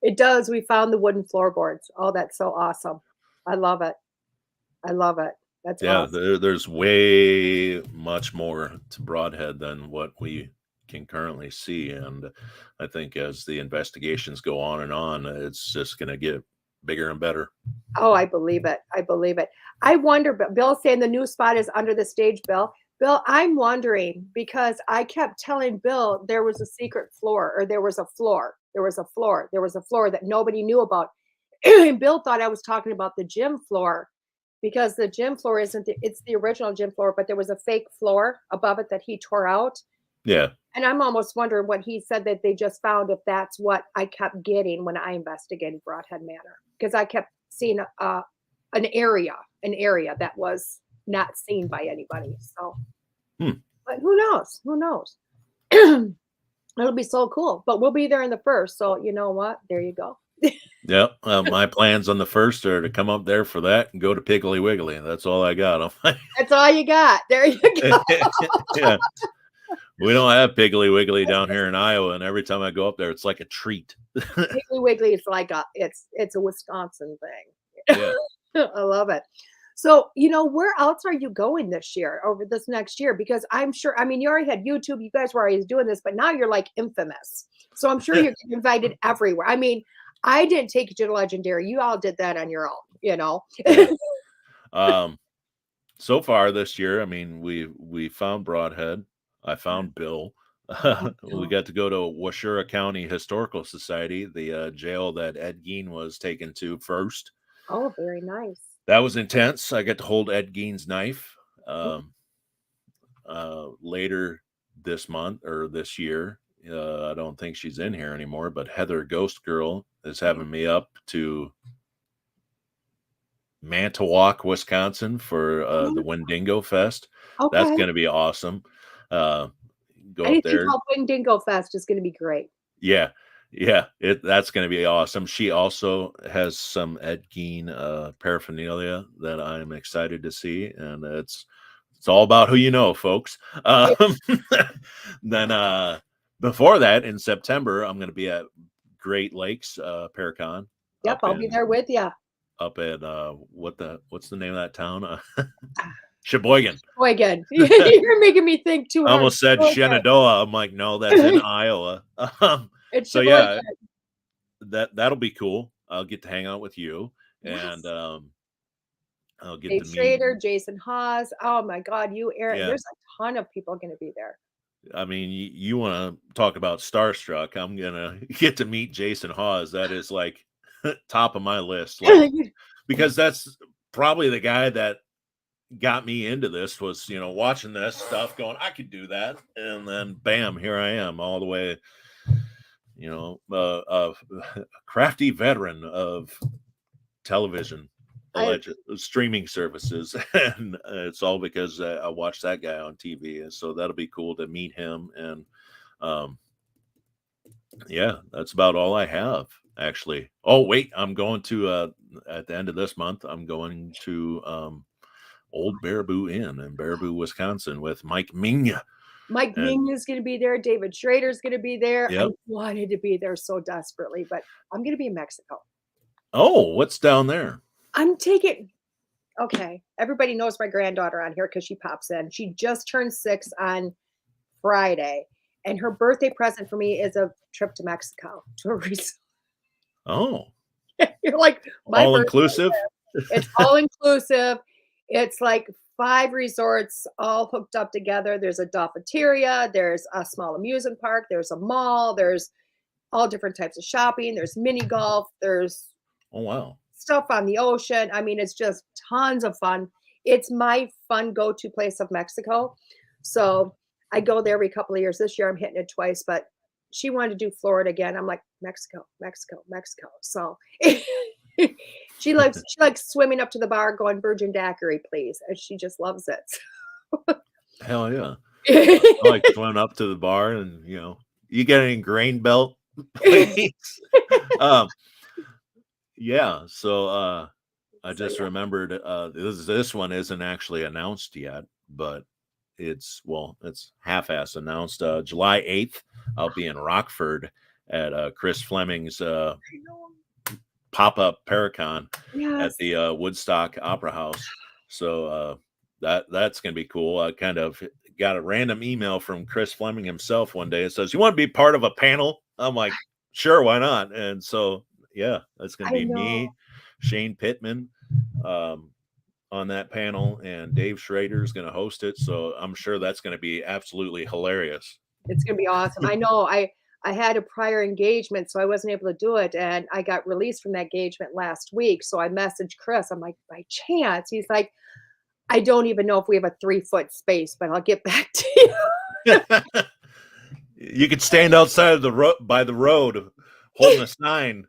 It does. We found the wooden floorboards. Oh, that's so awesome. I love it. I love it. That's yeah. awesome. There's way much more to Broadhead than what we can currently see, and I think as the investigations go on, it's just going to get bigger and better. Oh, I believe it. I believe it. I wonder, but Bill's saying the new spot is under the stage, Bill. Bill, I'm wondering because I kept telling Bill there was a secret floor or there was a floor. There was a floor. There was a floor that nobody knew about. And Bill thought I was talking about the gym floor because the gym floor it's the original gym floor, but there was a fake floor above it that he tore out. Yeah, And I'm almost wondering what he said that they just found if that's what I kept getting when I investigated Broadhead Manor. Because I kept seeing an area that was not seen by anybody. So, but who knows? Who knows? It'll be so cool. But we'll be there in the first. So you know what? There you go. yeah. My plans on the first are to come up there for that and go to Piggly Wiggly. That's all I got. That's all you got. There you go. Yeah. We don't have Piggly Wiggly down here in Iowa, and every time I go up there, it's like a treat. Piggly Wiggly is like it's a Wisconsin thing. Yeah. I love it. So, where else are you going this year, over this next year? Because I'm sure, I mean, you already had YouTube, you guys were already doing this, but now you're like infamous. So I'm sure you're getting invited everywhere. I mean, I didn't take you to Legendary. You all did that on your own. Yeah. So far this year, I mean, we found Broadhead. I found Bill. We got to go to Washura County Historical Society, the jail that Ed Gein was taken to first. Oh, very nice. That was intense. I got to hold Ed Gein's knife. Later this month or this year, I don't think she's in here anymore, but Heather Ghost Girl is having me up to Manitowoc, Wisconsin for the Wendigo Fest. Okay. That's going to be awesome. Go up Anything there. called Wendigo Fest is going to be great. Yeah. That's going to be awesome. She also has some Ed Gein paraphernalia that I'm excited to see, and it's all about who you know, folks. Then before that, in September, I'm going to be at Great Lakes Paracon. Yep, I'll be there with you. Up at what's the name of that town? Sheboygan. Sheboygan. You're making me think too I hard. almost said Shenandoah. I'm like, no, that's in Iowa. It's So Sheboygan. yeah, that'll be cool. I'll get to hang out with you, and I'll get Dave to meet. Schrader, Jason Haas. Oh my God, you, Aaron. Yeah. There's a ton of people going to be there. I mean, you want to talk about starstruck? I'm gonna get to meet Jason Hawes. That is like top of my list, like, because that's probably the guy that got me into this. Was watching this stuff, going, I could do that, and then bam, here I am, all the way. A crafty veteran of television, streaming services, and it's all because I watched that guy on TV, and so that'll be cool to meet him. And yeah, that's about all I have, actually. Oh wait, I'm going to at the end of this month, I'm going to Old Baraboo Inn in Baraboo, Wisconsin, with Mike Ming. Mike Ming is going to be there. David Schrader's going to be there. Yep. I wanted to be there so desperately, but I'm going to be in Mexico. Oh, what's down there? I'm taking. Okay, everybody knows my granddaughter on here because she pops in. She just turned 6 on Friday, and her birthday present for me is a trip to Mexico to a resort. Oh, You're like, all inclusive. It's all inclusive. It's like 5 resorts all hooked up together. There's a cafeteria, there's a small amusement park, there's a mall, there's all different types of shopping, there's mini golf, there's stuff on the ocean. I mean, it's just tons of fun. It's my fun go-to place of Mexico. So I go there every couple of years. This year I'm hitting it twice, but she wanted to do Florida again. I'm like, Mexico, Mexico, Mexico. So she likes swimming up to the bar going Virgin Daiquiri, please. And she just loves it. Hell yeah. I like swimming up to the bar and, you get any grain belt, please? Yeah. So I just remembered this one isn't actually announced yet, but it's half-ass announced. July 8th, I'll be in Rockford at Chris Fleming's pop-up Paracon at the Woodstock Opera House. So that's gonna be cool. I kind of got a random email from Chris Fleming himself one day. It says, "You want to be part of a panel?" I'm like, "Sure, why not?" And so yeah, that's gonna be me, Shane Pittman, on that panel, and Dave Schrader is going to host it. So I'm sure that's going to be absolutely hilarious. It's going to be awesome. I know I had a prior engagement, so I wasn't able to do it. And I got released from that engagement last week. So I messaged Chris. I'm like, by chance? He's like, I don't even know if we have a 3-foot space, but I'll get back to you. You could stand outside of the by the road holding a sign.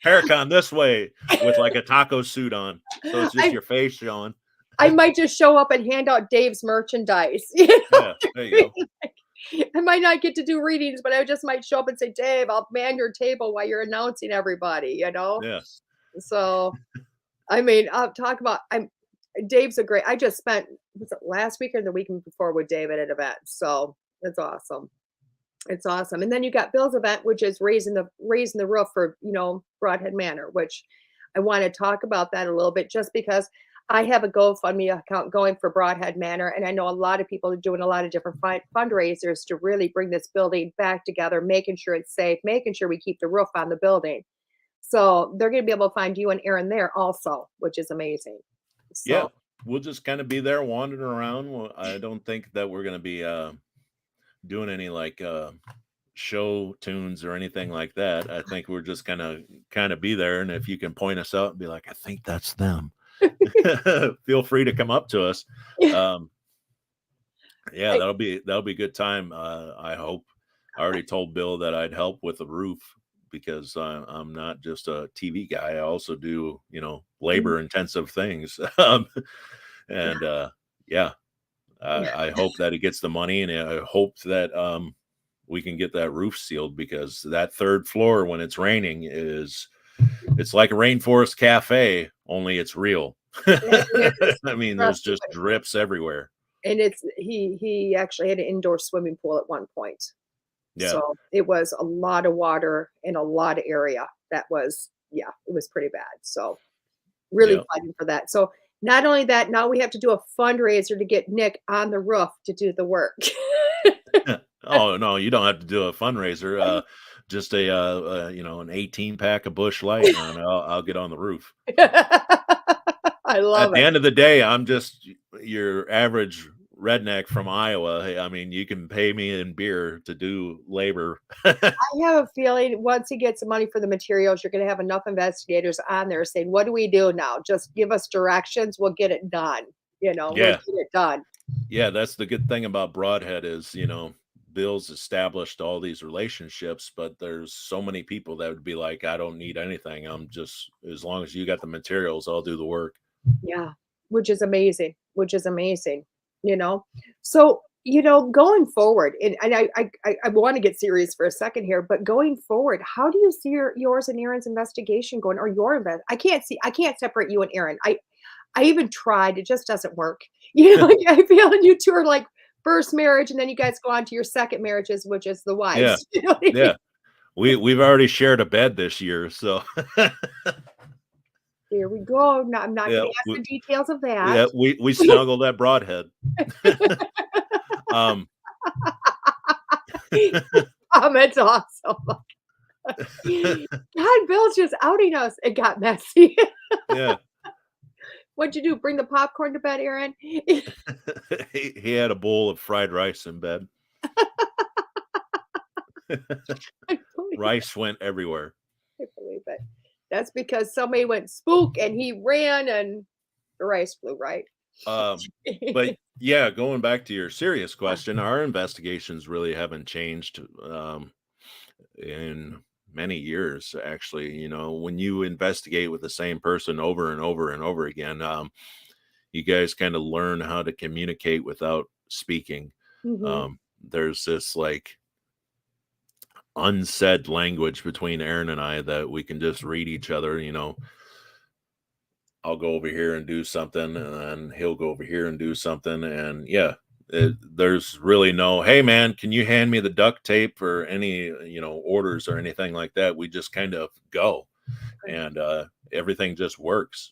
Paracon this way with like a taco suit on, so it's just your face showing. I might just show up and hand out Dave's merchandise. Yeah, there you go. I might not get to do readings, but I just might show up and say, Dave, I'll man your table while you're announcing everybody, Yeah. So I mean, I'll talk about Dave's I just spent, was it last week or the week before with Dave at an event. So it's awesome. It's awesome. And then you got Bill's event, which is raising the roof for, Broadhead Manor, which I want to talk about that a little bit, just because I have a GoFundMe account going for Broadhead Manor. And I know a lot of people are doing a lot of different fundraisers to really bring this building back together, making sure it's safe, making sure we keep the roof on the building. So they're going to be able to find you and Aaron there also, which is amazing. So, yeah, we'll just kind of be there wandering around. I don't think that we're going to be doing any like show tunes or anything like that. I think we're just gonna kind of be there, and if you can point us out and be like, I think that's them, feel free to come up to us. Yeah, that'll be a good time. I hope. I already told Bill that I'd help with the roof, because I'm not just a TV guy. I also do labor intensive things. And yeah, I hope that he gets the money, and I hope that we can get that roof sealed, because that 3rd floor, when it's raining, it's like a rainforest cafe, only it's real. I mean, there's just drips everywhere. And he actually had an indoor swimming pool at one point. Yeah. So it was a lot of water in a lot of area. That was, it was pretty bad. So really fighting for that. So not only that, now we have to do a fundraiser to get Nick on the roof to do the work. Oh no, you don't have to do a fundraiser. Just an 18-pack of Busch Light, and I'll get on the roof. I love it. At the end of the day, I'm just your average redneck from Iowa. I mean, you can pay me in beer to do labor. I have a feeling once he gets the money for the materials, you're going to have enough investigators on there saying, what do we do now? Just give us directions. We'll get it done. We'll get it done. Yeah, that's the good thing about Broadhead is, Bill's established all these relationships, but there's so many people that would be like, I don't need anything. I'm just, as long as you got the materials, I'll do the work. Yeah, which is amazing. So, going forward, and I want to get serious for a second here, but going forward, how do you see yours and Aaron's investigation going, or I can't separate you and Aaron. I even tried, it just doesn't work. I feel you two are like first marriage, and then you guys go on to your second marriages, which is the wives. Yeah. We've already shared a bed this year, so here we go. No, I'm not going to ask the details of that. Yeah, we snuggled at Broadhead. That's awesome. God, Bill's just outing us. It got messy. Yeah. What'd you do? Bring the popcorn to bed, Aaron? He had a bowl of fried rice in bed. Rice went everywhere. I believe it. That's because somebody went spook and he ran and the rice flew, right? Um, but yeah, going back to your serious question, our investigations really haven't changed in many years, actually. You know, when you investigate with the same person over and over and over again, you guys kind of learn how to communicate without speaking. Mhm. There's this like unsaid language between Aaron and I that we can just read each other. You know, I'll go over here and do something, and then he'll go over here and do something. And yeah, there's really no, hey man, can you hand me the duct tape or any, orders or anything like that. We just kind of go, Right. and everything just works.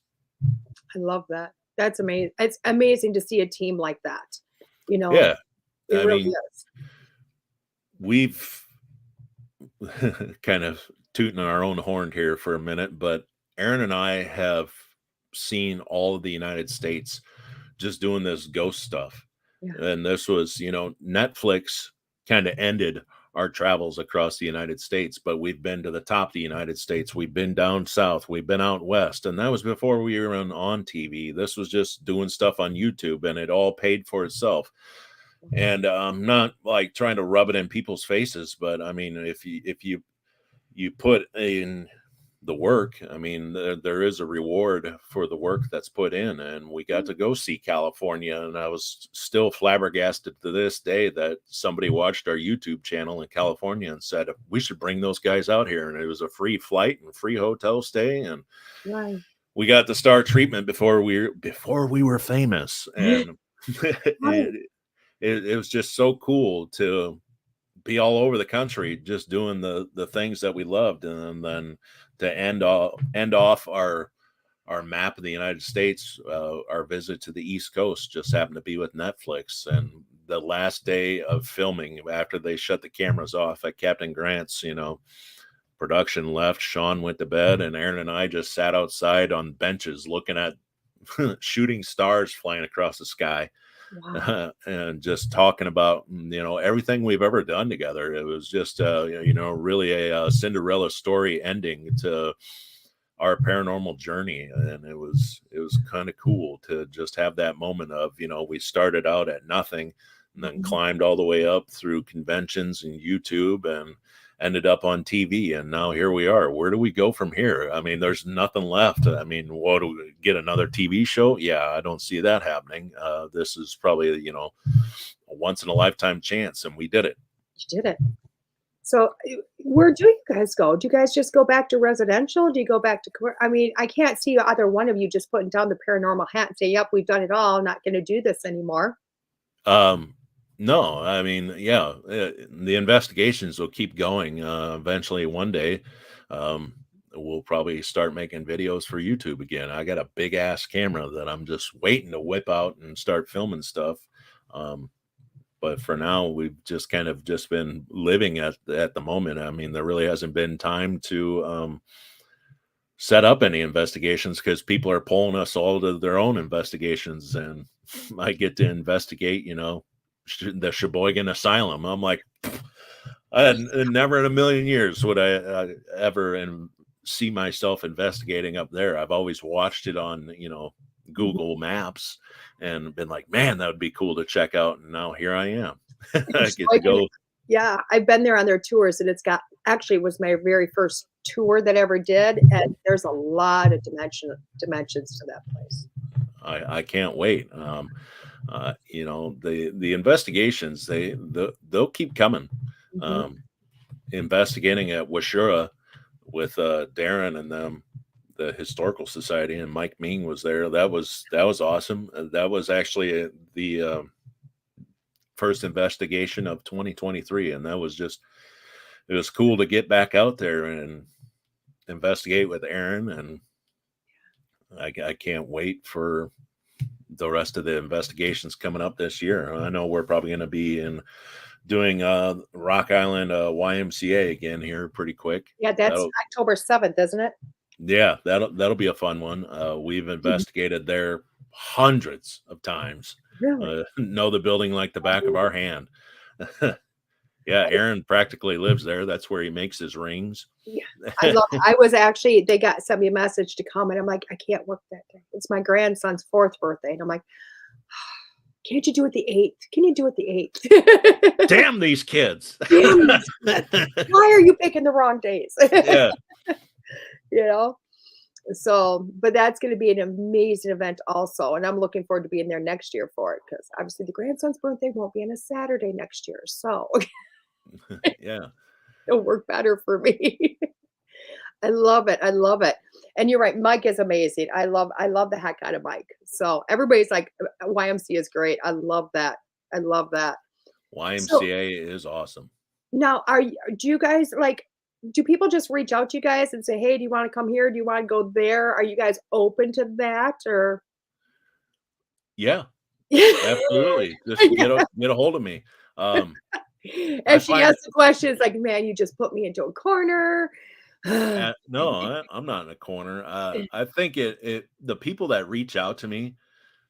I love that. That's amazing. It's amazing to see a team like that. You know, Yeah. it I really mean, is. we've kind of tooting our own horn here for a minute, but Aaron and I have seen all of the United States just doing this ghost stuff. Yeah. And this was, Netflix kind of ended our travels across the United States, but we've been to the top of the United States. We've been down south. We've been out west. And that was before we were on TV. This was just doing stuff on YouTube, and it all paid for itself. And I'm not like trying to rub it in people's faces, but I mean, if you put in the work, I mean, there is a reward for the work that's put in. And we got to go see California, and I was still flabbergasted to this day that somebody watched our YouTube channel in California and said we should bring those guys out here, and it was a free flight and free hotel stay, and Right. we got the star treatment before we were famous. And Right. it was just so cool to be all over the country just doing the things that we loved. And then to end off our map of the United States, our visit to the East Coast just happened to be with Netflix. And the last day of filming, after they shut the cameras off at Captain Grant's, production left, Sean went to bed, and Aaron and I just sat outside on benches looking at shooting stars flying across the sky. Wow. And just talking about everything we've ever done together. It was just really a Cinderella story ending to our paranormal journey. And it was kind of cool to just have that moment of, we started out at nothing and then Mhm. climbed all the way up through conventions and YouTube and ended up on TV. And now here we are. Where do we go from here? I mean, there's nothing left. I mean, what do we get, another TV show? Yeah, I don't see that happening. This is probably, a once in a lifetime chance, and we did it. You did it. So, where do you guys go? Do you guys just go back to residential? Do you go back to I mean, I can't see either one of you just putting down the paranormal hat and say, "Yep, we've done it all. I'm not going to do this anymore." Um, no, I mean, yeah, the investigations will keep going. Eventually, one day, um, we'll probably start making videos for YouTube again. I got a big ass camera that I'm just waiting to whip out and start filming stuff. Um, but for now, we've just kind of just been living at the moment. I mean, there really hasn't been time to set up any investigations because people are pulling us all to their own investigations, and I get to investigate, the Sheboygan Asylum. I'm like, I had never in a million years would I ever see myself investigating up there. I've always watched it on, Mhm. Google Maps and been like, man, that would be cool to check out. And now here I am. I get to Sheboygan, go. yeah, I've been there on their tours, and it's got actually, it was my very first tour that I ever did, and there's a lot of dimensions to that place. I can't wait. The investigations, they'll keep coming. Mhm. Um, Investigating at Washura with Darren and them, the historical society, and Mike Ming was there. That was awesome. That was actually the first investigation of 2023, and that was just, it was cool to get back out there and investigate with Aaron. And I can't wait for the rest of the investigations coming up this year. I know we're probably going to be doing Rock Island YMCA again here pretty quick. Yeah, that's That'll October 7th, isn't it? Yeah, that'll be a fun one. We've Mhm. investigated there hundreds of times. Really? Know the building like the back of our hand. Yeah, Aaron practically lives there. That's where he makes his rings. Yeah, I love it. I was actually they got sent me a message to come, and I'm like, "I can't work that day." It's my grandson's 4th birthday, and I'm like, Can't you do it the 8th? Can you do it the 8th? Damn these kids. Damn these kids. Why are you picking the wrong days? Yeah. You know? So, but that's going to be an amazing event also. And I'm looking forward to being there next year for it because obviously the grandson's birthday won't be on a Saturday next year. So Yeah. it'll work better for me. I love it. I love it. And you're right. Mike is amazing. I love the heck out of Mike. So everybody's like, YMCA is great. I love that. I love that. So YMCA is awesome. now do you guys like, do people just reach out to you guys and say, hey, do you want to come here? Do you want to go there? Are you guys open to that or? Yeah, Yeah. absolutely. Just get a hold of me. I As she find asks the questions like, man, you just put me into a corner. no, I'm not in a corner. I think the people that reach out to me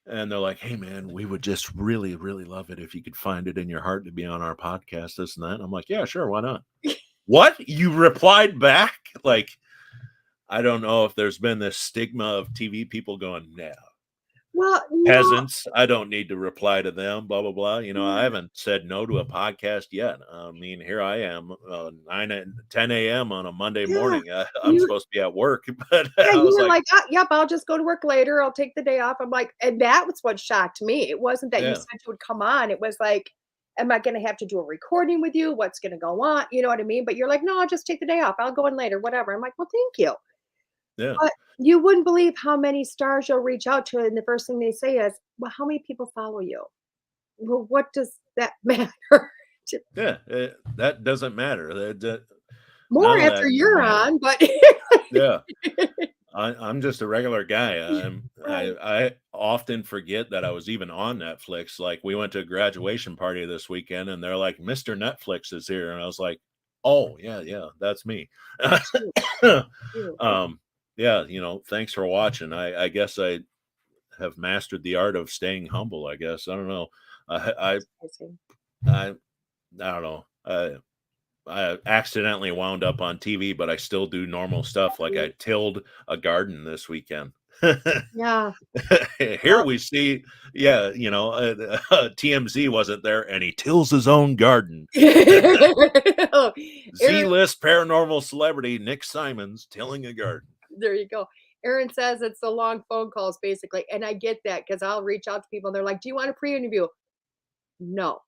and they're like, "Hey, man, we would just really, really love it if you could find it in your heart to be on our podcast, this and that." And I'm like, "Yeah, sure, why not?" What? You replied back? Like, I don't know if there's been this stigma of TV people going, "No, Well, no, peasants, I don't need to reply to them, blah, blah, blah." You know, I yeah, haven't said no to a podcast yet. I mean, here I am, 9 and 10 a.m. on a Monday yeah. morning. I'm You supposed to be at work, but Yeah, I you was were like, like, yep, I'll just go to work later. I'll take the day off." I'm like, and that was what shocked me. It wasn't that you yeah, said you would come on. It was like, am I going to have to do a recording with you? What's going to go on? You know what I mean? But you're like, no, I'll just take the day off. I'll go in later, whatever. I'm like, well, thank you. yeah. But you wouldn't believe how many stars you'll reach out to. And the first thing they say is, well, how many people follow you? Well, what does that matter? Yeah, that doesn't matter. More None of after that should you're matter. on, but Yeah, I'm just a regular guy. right. I often forget that I was even on Netflix. Like we went to a graduation party this weekend, and they're like, "Mr. Netflix is here," and I was like, "Oh yeah, yeah, that's me." Cute, cute. um, yeah, thanks for watching. I guess I have mastered the art of staying humble. I guess I don't know. I Amazing. I I don't know. I accidentally wound up on TV, but I still do normal stuff. Like I tilled a garden this weekend. Yeah. Here we see, yeah, TMZ wasn't there, and he tills his own garden. Oh, Aaron, Z-list paranormal celebrity Nick Simons tilling a garden. there you go. Aaron says it's the long phone calls, basically. And I get that because I'll reach out to people and they're like, do you want a pre interview? No.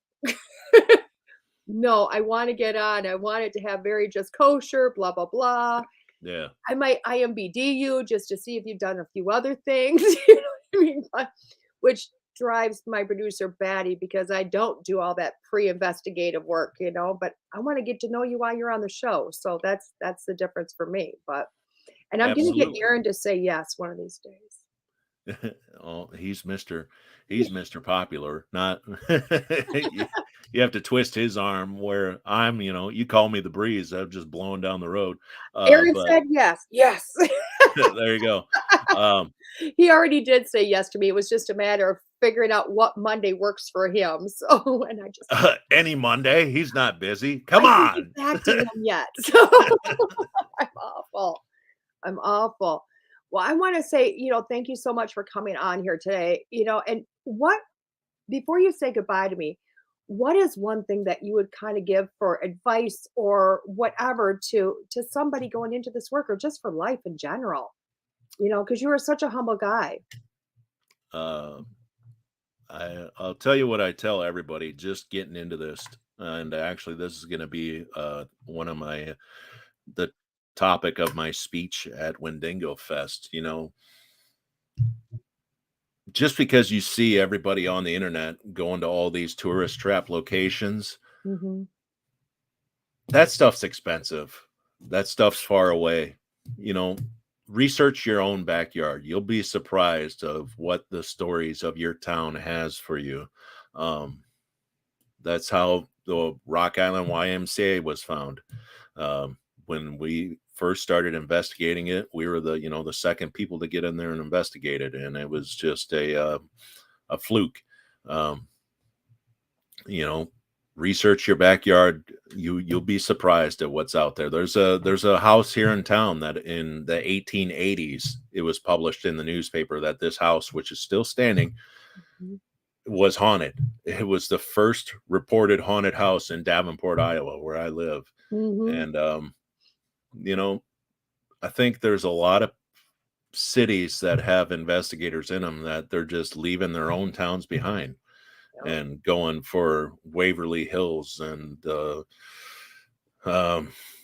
No, I want to get on. I want it to have very just kosher, blah, blah, blah. Yeah, I might IMBD you just to see if you've done a few other things. You know what I mean? Which drives my producer batty because I don't do all that pre-investigative work, but I want to get to know you while you're on the show. So that's the difference for me. And I'm gonna get absolutely. Aaron to say yes one of these days. Oh, he's Mr. Popular. Not you have to twist his arm where I'm, you call me the breeze. I'm just blowing down the road. Aaron But said yes. Yes. there you go. Um, He already did say yes to me. It was just a matter of figuring out what Monday works for him. So, and any Monday, he's not busy. Come I didn't on. get back to him yet. So I'm awful. I'm awful. Well, I want to say, thank you so much for coming on here today. And before you say goodbye to me, what is one thing that you would kind of give for advice or whatever to somebody going into this work or just for life in general? Because you are such a humble guy. Uh, I'll tell you what I tell everybody just getting into this. And actually, this is going to be one of the topic of my speech at Wendigo Fest. Just because you see everybody on the internet going to all these tourist trap locations, Hmm. that stuff's expensive. That stuff's far away. Research your own backyard. You'll be surprised of what the stories of your town has for you. Um, that's how the Rock Island YMCA was found. When we first started investigating it, we were the second people to get in there and investigate it, and it was just a fluke. Um, research your backyard. You'll be surprised at what's out there. There's a house here in town that in the 1880s it was published in the newspaper that this house, which is still standing, was haunted. It was the first reported haunted house in Davenport, Iowa, where I live. And, you know, I think there's a lot of cities that have investigators in them that they're just leaving their own towns behind and going for Waverly Hills and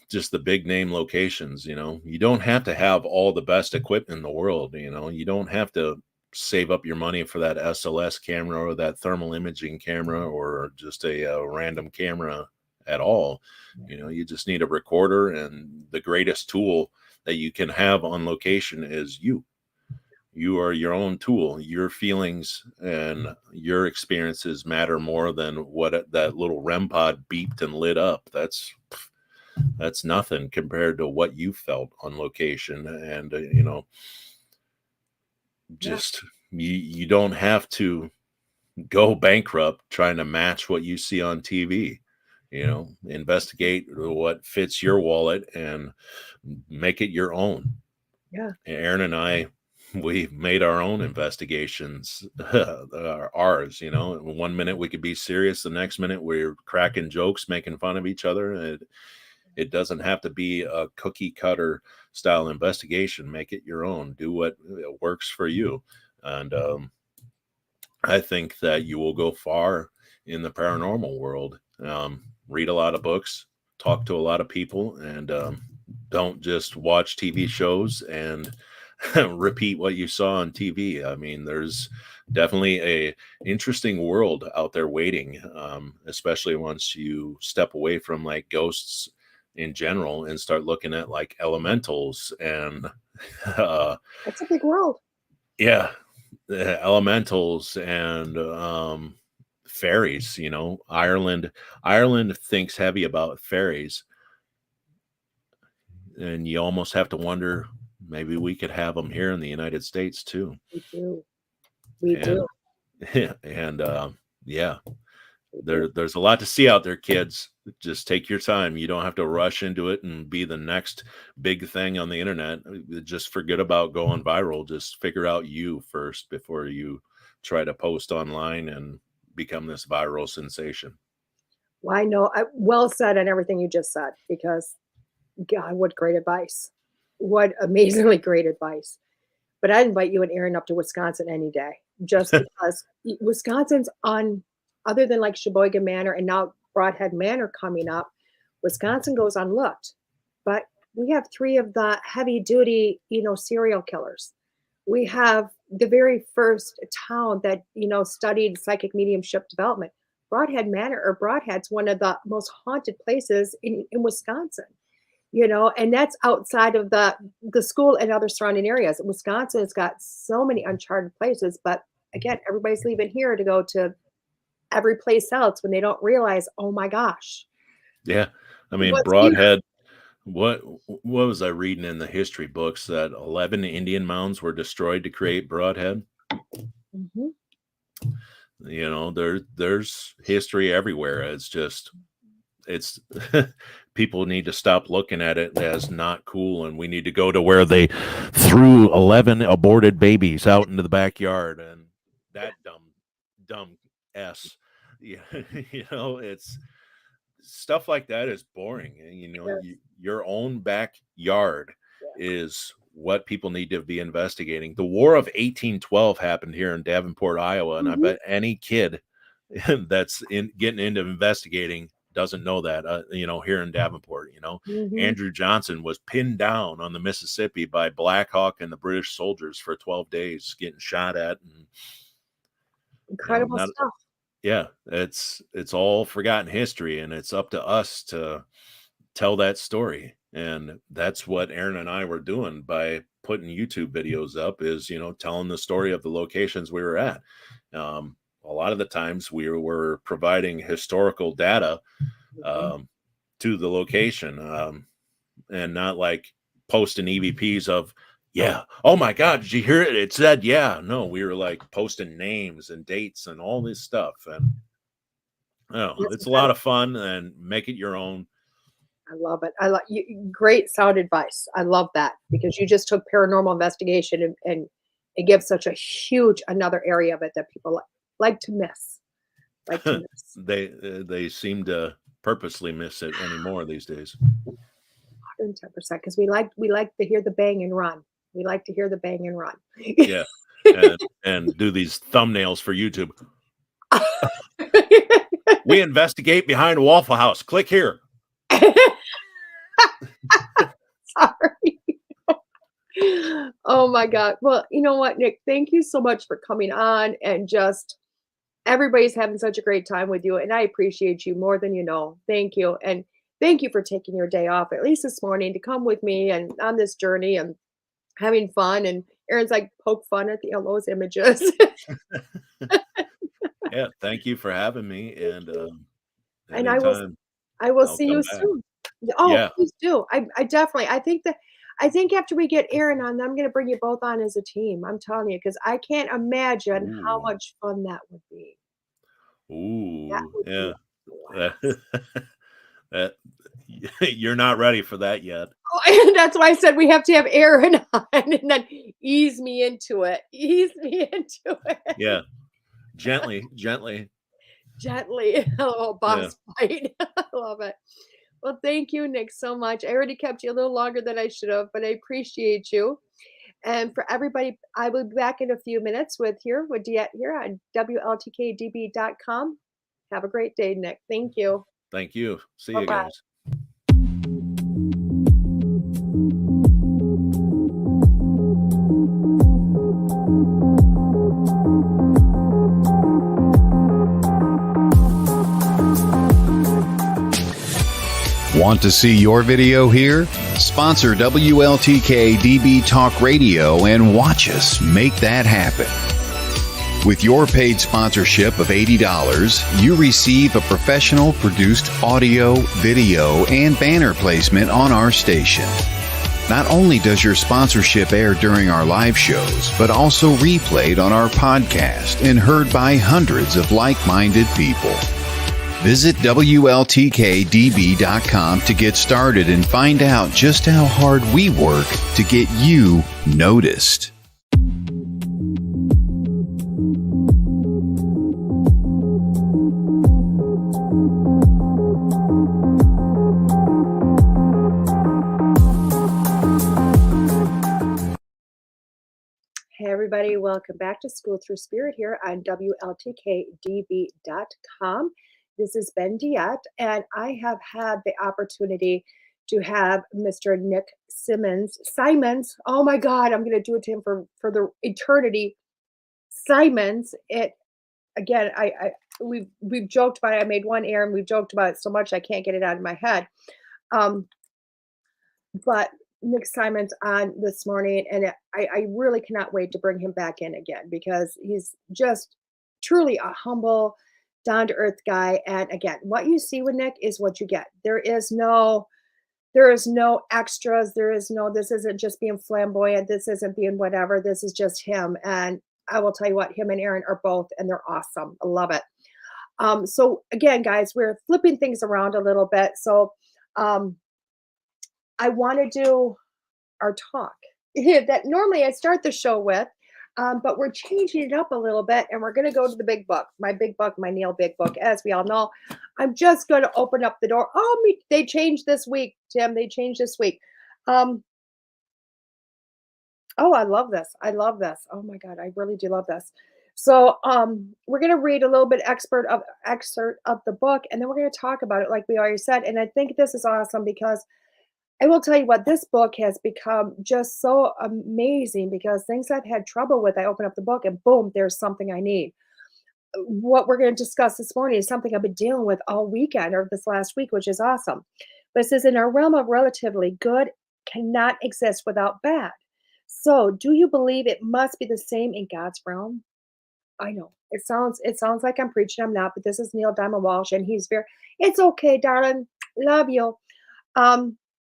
just the big name locations. You don't have to have all the best equipment in the world. You don't have to save up your money for that SLS camera or that thermal imaging camera or just a random camera at all. You just need a recorder, and the greatest tool that you can have on location is you. You are your own tool. Your feelings and your experiences matter more than what that little REM pod beeped and lit up. That's nothing compared to what you felt on location. And just you don't have to go bankrupt trying to match what you see on TV. Investigate what fits your wallet and make it your own. Yeah. Aaron and I, we made our own investigations, ours. 1 minute we could be serious, the next minute we're cracking jokes, making fun of each other. It doesn't have to be a cookie cutter style investigation. Make it your own. Do what works for you. And I think that you will go far in the paranormal world. Read a lot of books, talk to a lot of people, and don't just watch TV shows and repeat what you saw on TV. I mean, there's definitely a interesting world out there waiting, especially once you step away from like ghosts in general and start looking at like elementals and That's a big world. Yeah, elementals and fairies. Ireland thinks heavy about fairies, and you almost have to wonder, maybe we could have them here in the United States too. We do. And yeah, there's a lot to see out there, kids. Just take your time. You don't have to rush into it and be the next big thing on the internet. Just forget about going viral. Just figure out you first before you try to post online and become this viral sensation. Well, I know. Well said on everything you just said, because God, what great advice. What amazingly great advice. But I'd invite you and Aaron up to Wisconsin any day, just because Wisconsin's other than like Sheboygan Manor and now Broadhead Manor coming up, Wisconsin goes unlooked. But we have 3 of the heavy duty, serial killers. We have the very first town that, studied psychic mediumship development. Broadhead Manor, or Broadhead's one of the most haunted places in Wisconsin. And that's outside of the school and other surrounding areas. Wisconsin has got so many uncharted places, but again, everybody's leaving here to go to every place else when they don't realize, oh my gosh. Yeah. I mean, Broadhead, what was I reading in the history books that 11 Indian mounds were destroyed to create Broadhead? There's history everywhere. It's people need to stop looking at it as not cool, and we need to go to where they threw 11 aborted babies out into the backyard, and that dumb s. Yeah, it's stuff like that is boring. Your own backyard is what people need to be investigating. The War of 1812 happened here in Davenport, Iowa, and I bet any kid that's getting into investigating doesn't know that. Here in Davenport, Andrew Johnson was pinned down on the Mississippi by Black Hawk and the British soldiers for 12 days, getting shot at. And incredible stuff. Yeah, it's all forgotten history, and it's up to us to tell that story. And that's what Aaron and I were doing by putting YouTube videos up, is telling the story of the locations we were at. A lot of the times we were providing historical data to the location, and not like posting EVPs of, yeah, oh my God, did you hear it? It said, yeah. No, we were like posting names and dates and all this stuff. And it's a lot of fun, and make it your own. I love it. I love you. Great sound advice. I love that, because you just took paranormal investigation and it gives such a huge another area of it that people like to miss. Like to miss. They seem to purposely miss it anymore these days. 110%, because we like to hear the bang and run. We like to hear the bang and run. Yeah, and do these thumbnails for YouTube. We investigate behind a Waffle House. Click here. Sorry. Oh my God. Well, you know what, Nick? Thank you so much for coming on, and just everybody's having such a great time with you, and I appreciate you more than you know. Thank you. And thank you for taking your day off, at least this morning, to come with me and on this journey and having fun. And Aaron's like, poke fun at those images. Yeah, thank you for having me, and And anytime I will I'll see come you back. soon. Oh, Yeah. please do. I definitely, I think after we get Aaron on, I'm going to bring you both on as a team. I'm telling you, because I can't imagine how Ooh. much fun that would be. That Ooh, would be yeah. a That, blast. that you're not ready for that yet. Oh, and that's why I said we have to have Aaron on, and then ease me into it. Ease me into it. Yeah, gently. Gently. A little Yeah, boss fight. I love it. Well, thank you, Nick, so much. I already kept you a little longer than I should have, but I appreciate you. And for everybody, I will be back in a few minutes with DeEtte here on WLTK-DB.com. Have a great day, Nick. Thank you. thank you. See you Bye-bye. guys. Want to see your video here? Sponsor WLTK-DB Talk Radio and watch us make that happen. With your paid sponsorship of $80, you receive a professional produced audio, video, and banner placement on our station. Not only does your sponsorship air during our live shows, but also replayed on our podcast and heard by hundreds of like-minded people. Visit WLTK-DB.com to get started and find out just how hard we work to get you noticed. Hey, everybody. Welcome back to School Through Spirit here on WLTK-DB.com. This is DeEtte, and I have had the opportunity to have Mr. Nick Simons. Oh my God, I'm going to do it to him for the eternity. Simons. We've joked about it. I made one Aaron. We've joked about it so much I can't get it out of my head. But Nick Simons on this morning, and I really cannot wait to bring him back in again, because he's just truly a humble, down-to-earth guy. And again, what you see with Nick is what you get. There is no extras. This isn't just being flamboyant. This isn't being whatever. This is just him. And I will tell you what, him and Aaron are both, and they're awesome. I love it. So again, guys, we're flipping things around a little bit. So I want to do our talk that normally I start the show with, but we're changing it up a little bit, and we're going to go to the big book, my Neil Big Book. As we all know, I'm just going to open up the door. They changed this week, Tim. They changed this week. I love this. Oh my God, I really do love this. So we're going to read a little bit excerpt of the book, and then we're going to talk about it like we already said. And I think this is awesome, because I will tell you what, this book has become just so amazing, because things I've had trouble with, I open up the book and boom, there's something I need. What we're going to discuss this morning is something I've been dealing with all weekend, or this last week, which is awesome. But it says, in our realm of relatively, good cannot exist without bad. So do you believe it must be the same in God's realm? I know it sounds like I'm preaching. I'm not, but this is Neil Diamond Walsh, and it's okay, darling. Love you.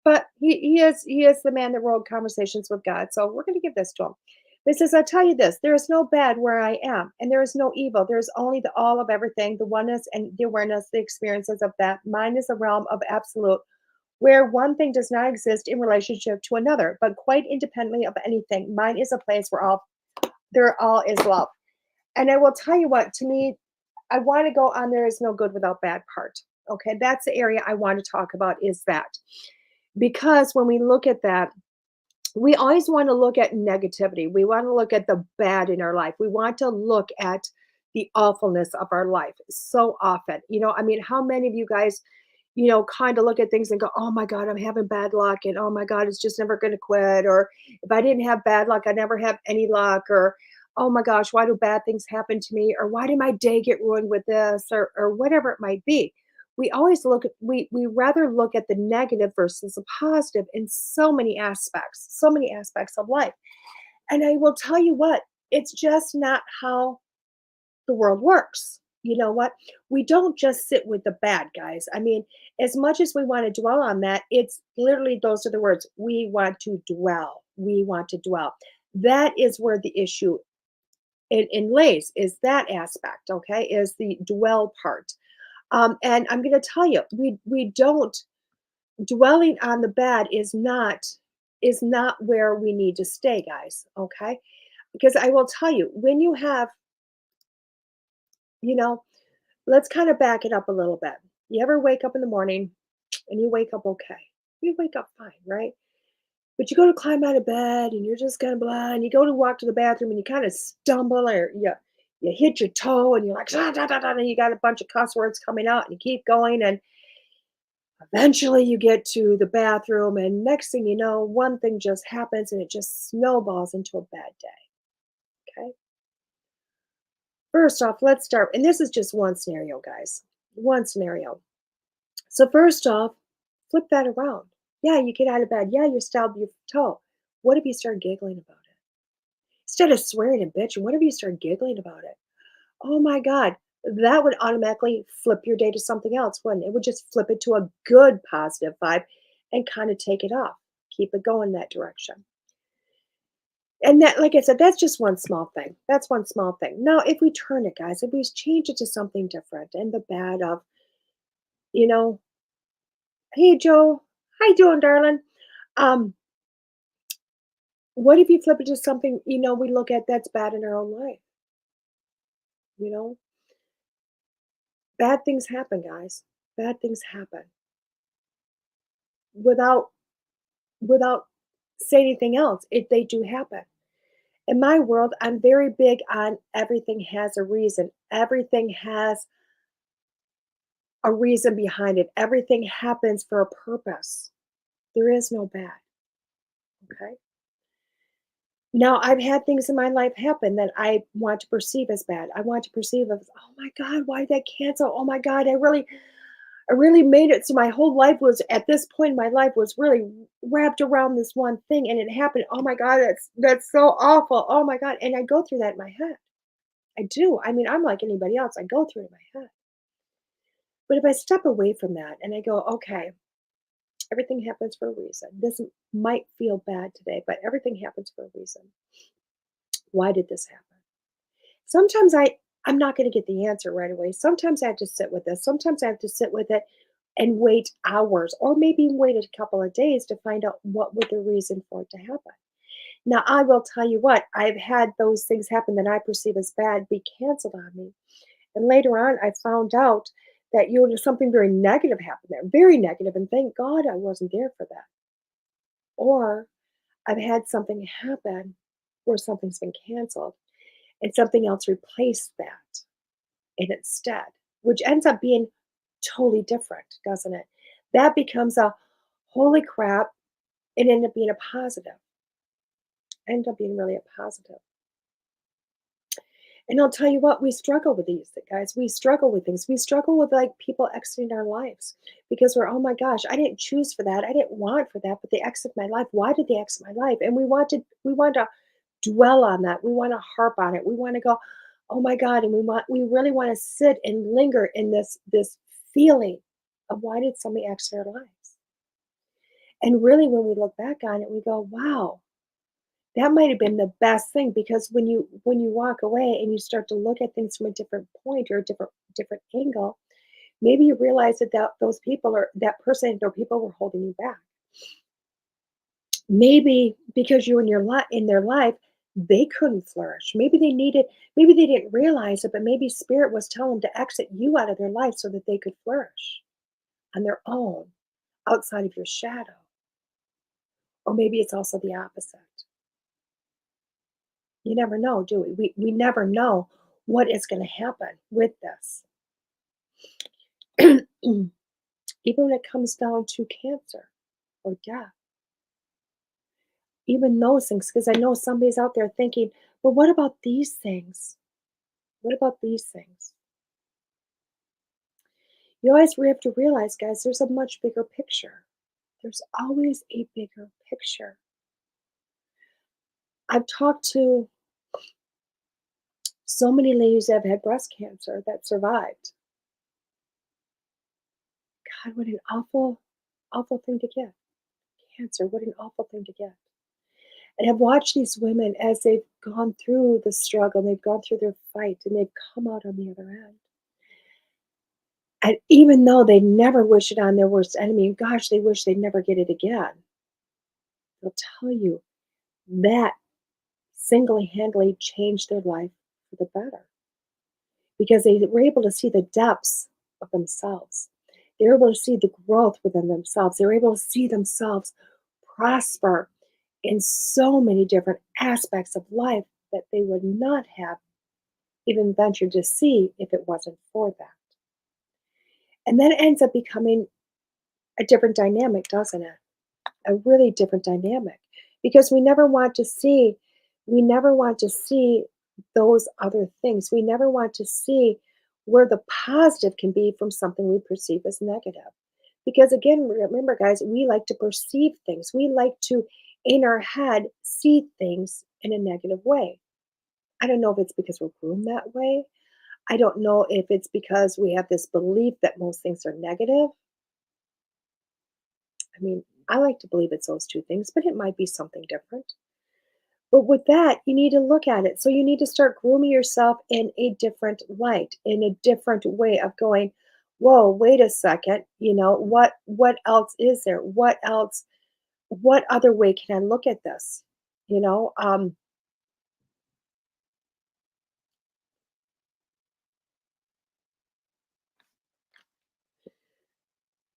But he is the man that wrote Conversations with God. So we're going to give this to him. It says, I tell you this, there is no bad where I am, and there is no evil. There is only the all of everything, the oneness and the awareness, the experiences of that. Mine is a realm of absolute, where one thing does not exist in relationship to another, but quite independently of anything. Mine is a place where all is love. And I will tell you what, to me, I want to go on there is no good without bad part. Okay, that's the area I want to talk about is that. Because when we look at that, we always want to look at negativity. We want to look at the bad in our life. We want to look at the awfulness of our life so often. I mean, how many of you guys, kind of look at things and go, oh my God, I'm having bad luck. And oh my God, it's just never going to quit. Or if I didn't have bad luck, I never have any luck. Or, oh my gosh, why do bad things happen to me? Or why did my day get ruined with this? Or whatever it might be. We always we rather look at the negative versus the positive in so many aspects of life. And I will tell you what, it's just not how the world works. You know what? We don't just sit with the bad, guys. I mean, as much as we want to dwell on that, it's literally those are the words. We want to dwell. We want to dwell. That is where the issue in lays is that aspect, okay, is the dwell part. And I'm going to tell you, we don't dwelling on the bad is not where we need to stay, guys. Okay, because I will tell you, when you have, you know, let's kind of back it up a little bit. You ever wake up in the morning and you wake up okay? You wake up fine, right? But you go to climb out of bed and you're just kind of blah, and you go to walk to the bathroom and you kind of stumble or you hit your toe and you're like, "Ah, da, da, da," and you got a bunch of cuss words coming out and you keep going. And eventually you get to the bathroom and next thing you know, one thing just happens and it just snowballs into a bad day. Okay. First off, let's start. And this is just one scenario, guys. One scenario. So first off, flip that around. Yeah, you get out of bed. Yeah, you stub your toe. What if you start giggling about it? Instead of swearing and bitching, what if you start giggling about it? Oh my God, that would automatically flip your day to something else, wouldn't it? It would just flip it to a good positive vibe and kind of take it off. Keep it going that direction. And that, like I said, that's just one small thing. That's one small thing. Now, if we turn it, guys, if we change it to something different and the bad of, you know, hey Joe, how you doing, darling? Um, what if you flip it to something, we look at that's bad in our own life? You know, bad things happen, guys. Bad things happen. Without without saying anything else, they do happen. In my world, I'm very big on everything has a reason. Everything has a reason behind it. Everything happens for a purpose. There is no bad. Okay. Now, I've had things in my life happen that I want to perceive as bad. I want to perceive as, oh my God, why did that cancel? Oh my God, I really made it. So my whole life was at this point in my life was really wrapped around this one thing and it happened. Oh my God, that's so awful. Oh my God. And I go through that in my head. I do. I mean, I'm like anybody else. I go through it in my head. But if I step away from that and I go, okay, everything happens for a reason. This might feel bad today, but everything happens for a reason. Why did this happen? Sometimes I'm not going to get the answer right away. Sometimes I have to sit with this. Sometimes I have to sit with it and wait hours or maybe even wait a couple of days to find out what would the reason for it to happen. Now, I will tell you what, I've had those things happen that I perceive as bad be canceled on me. And later on, I found out that something very negative happened there, very negative, and thank God I wasn't there for that. Or I've had something happen where something's been canceled and something else replaced that in its stead, which ends up being totally different, doesn't it? That becomes a holy crap. It ended up being a positive. Ended up being really a positive. And I'll tell you what, we struggle with these guys. We struggle with things. We struggle with like people exiting our lives because we're, oh my gosh, I didn't choose for that. I didn't want for that, but they exit my life. Why did they exit my life? And we want to dwell on that. We want to harp on it. We want to go, oh my God, and we really want to sit and linger in this feeling of why did somebody exit our lives? And really when we look back on it, we go, wow, that might have been the best thing because when you walk away and you start to look at things from a different point or a different angle, maybe you realize that those people or that person or people were holding you back. Maybe because you in their life, they couldn't flourish. Maybe maybe they didn't realize it, but maybe spirit was telling them to exit you out of their life so that they could flourish on their own, outside of your shadow. Or maybe it's also the opposite. You never know, do we? We never know what is going to happen with this. Even when it comes down to cancer or death, even those things, because I know somebody's out there thinking, well, what about these things? What about these things? You always have to realize, guys, there's a much bigger picture. There's always a bigger picture. I've talked to so many ladies that have had breast cancer that survived. God, what an awful, awful thing to get. Cancer, what an awful thing to get. And I've watched these women as they've gone through the struggle, and they've gone through their fight, and they've come out on the other end. And even though they never wish it on their worst enemy, and gosh, they wish they'd never get it again, they'll tell you that single-handedly changed their life for the better. Because they were able to see the depths of themselves. They were able to see the growth within themselves. They were able to see themselves prosper in so many different aspects of life that they would not have even ventured to see if it wasn't for that. And that ends up becoming a different dynamic, doesn't it? A really different dynamic. Because we never want to see those other things. We never want to see where the positive can be from something we perceive as negative. Because again, remember, guys, we like to perceive things. We like to, in our head, see things in a negative way. I don't know if it's because we're groomed that way. I don't know if it's because we have this belief that most things are negative. I mean, I like to believe it's those two things, but it might be something different. But with that, you need to look at it. So you need to start grooming yourself in a different light, in a different way of going, whoa, wait a second, what else is there? What else, what other way can I look at this? You know, um,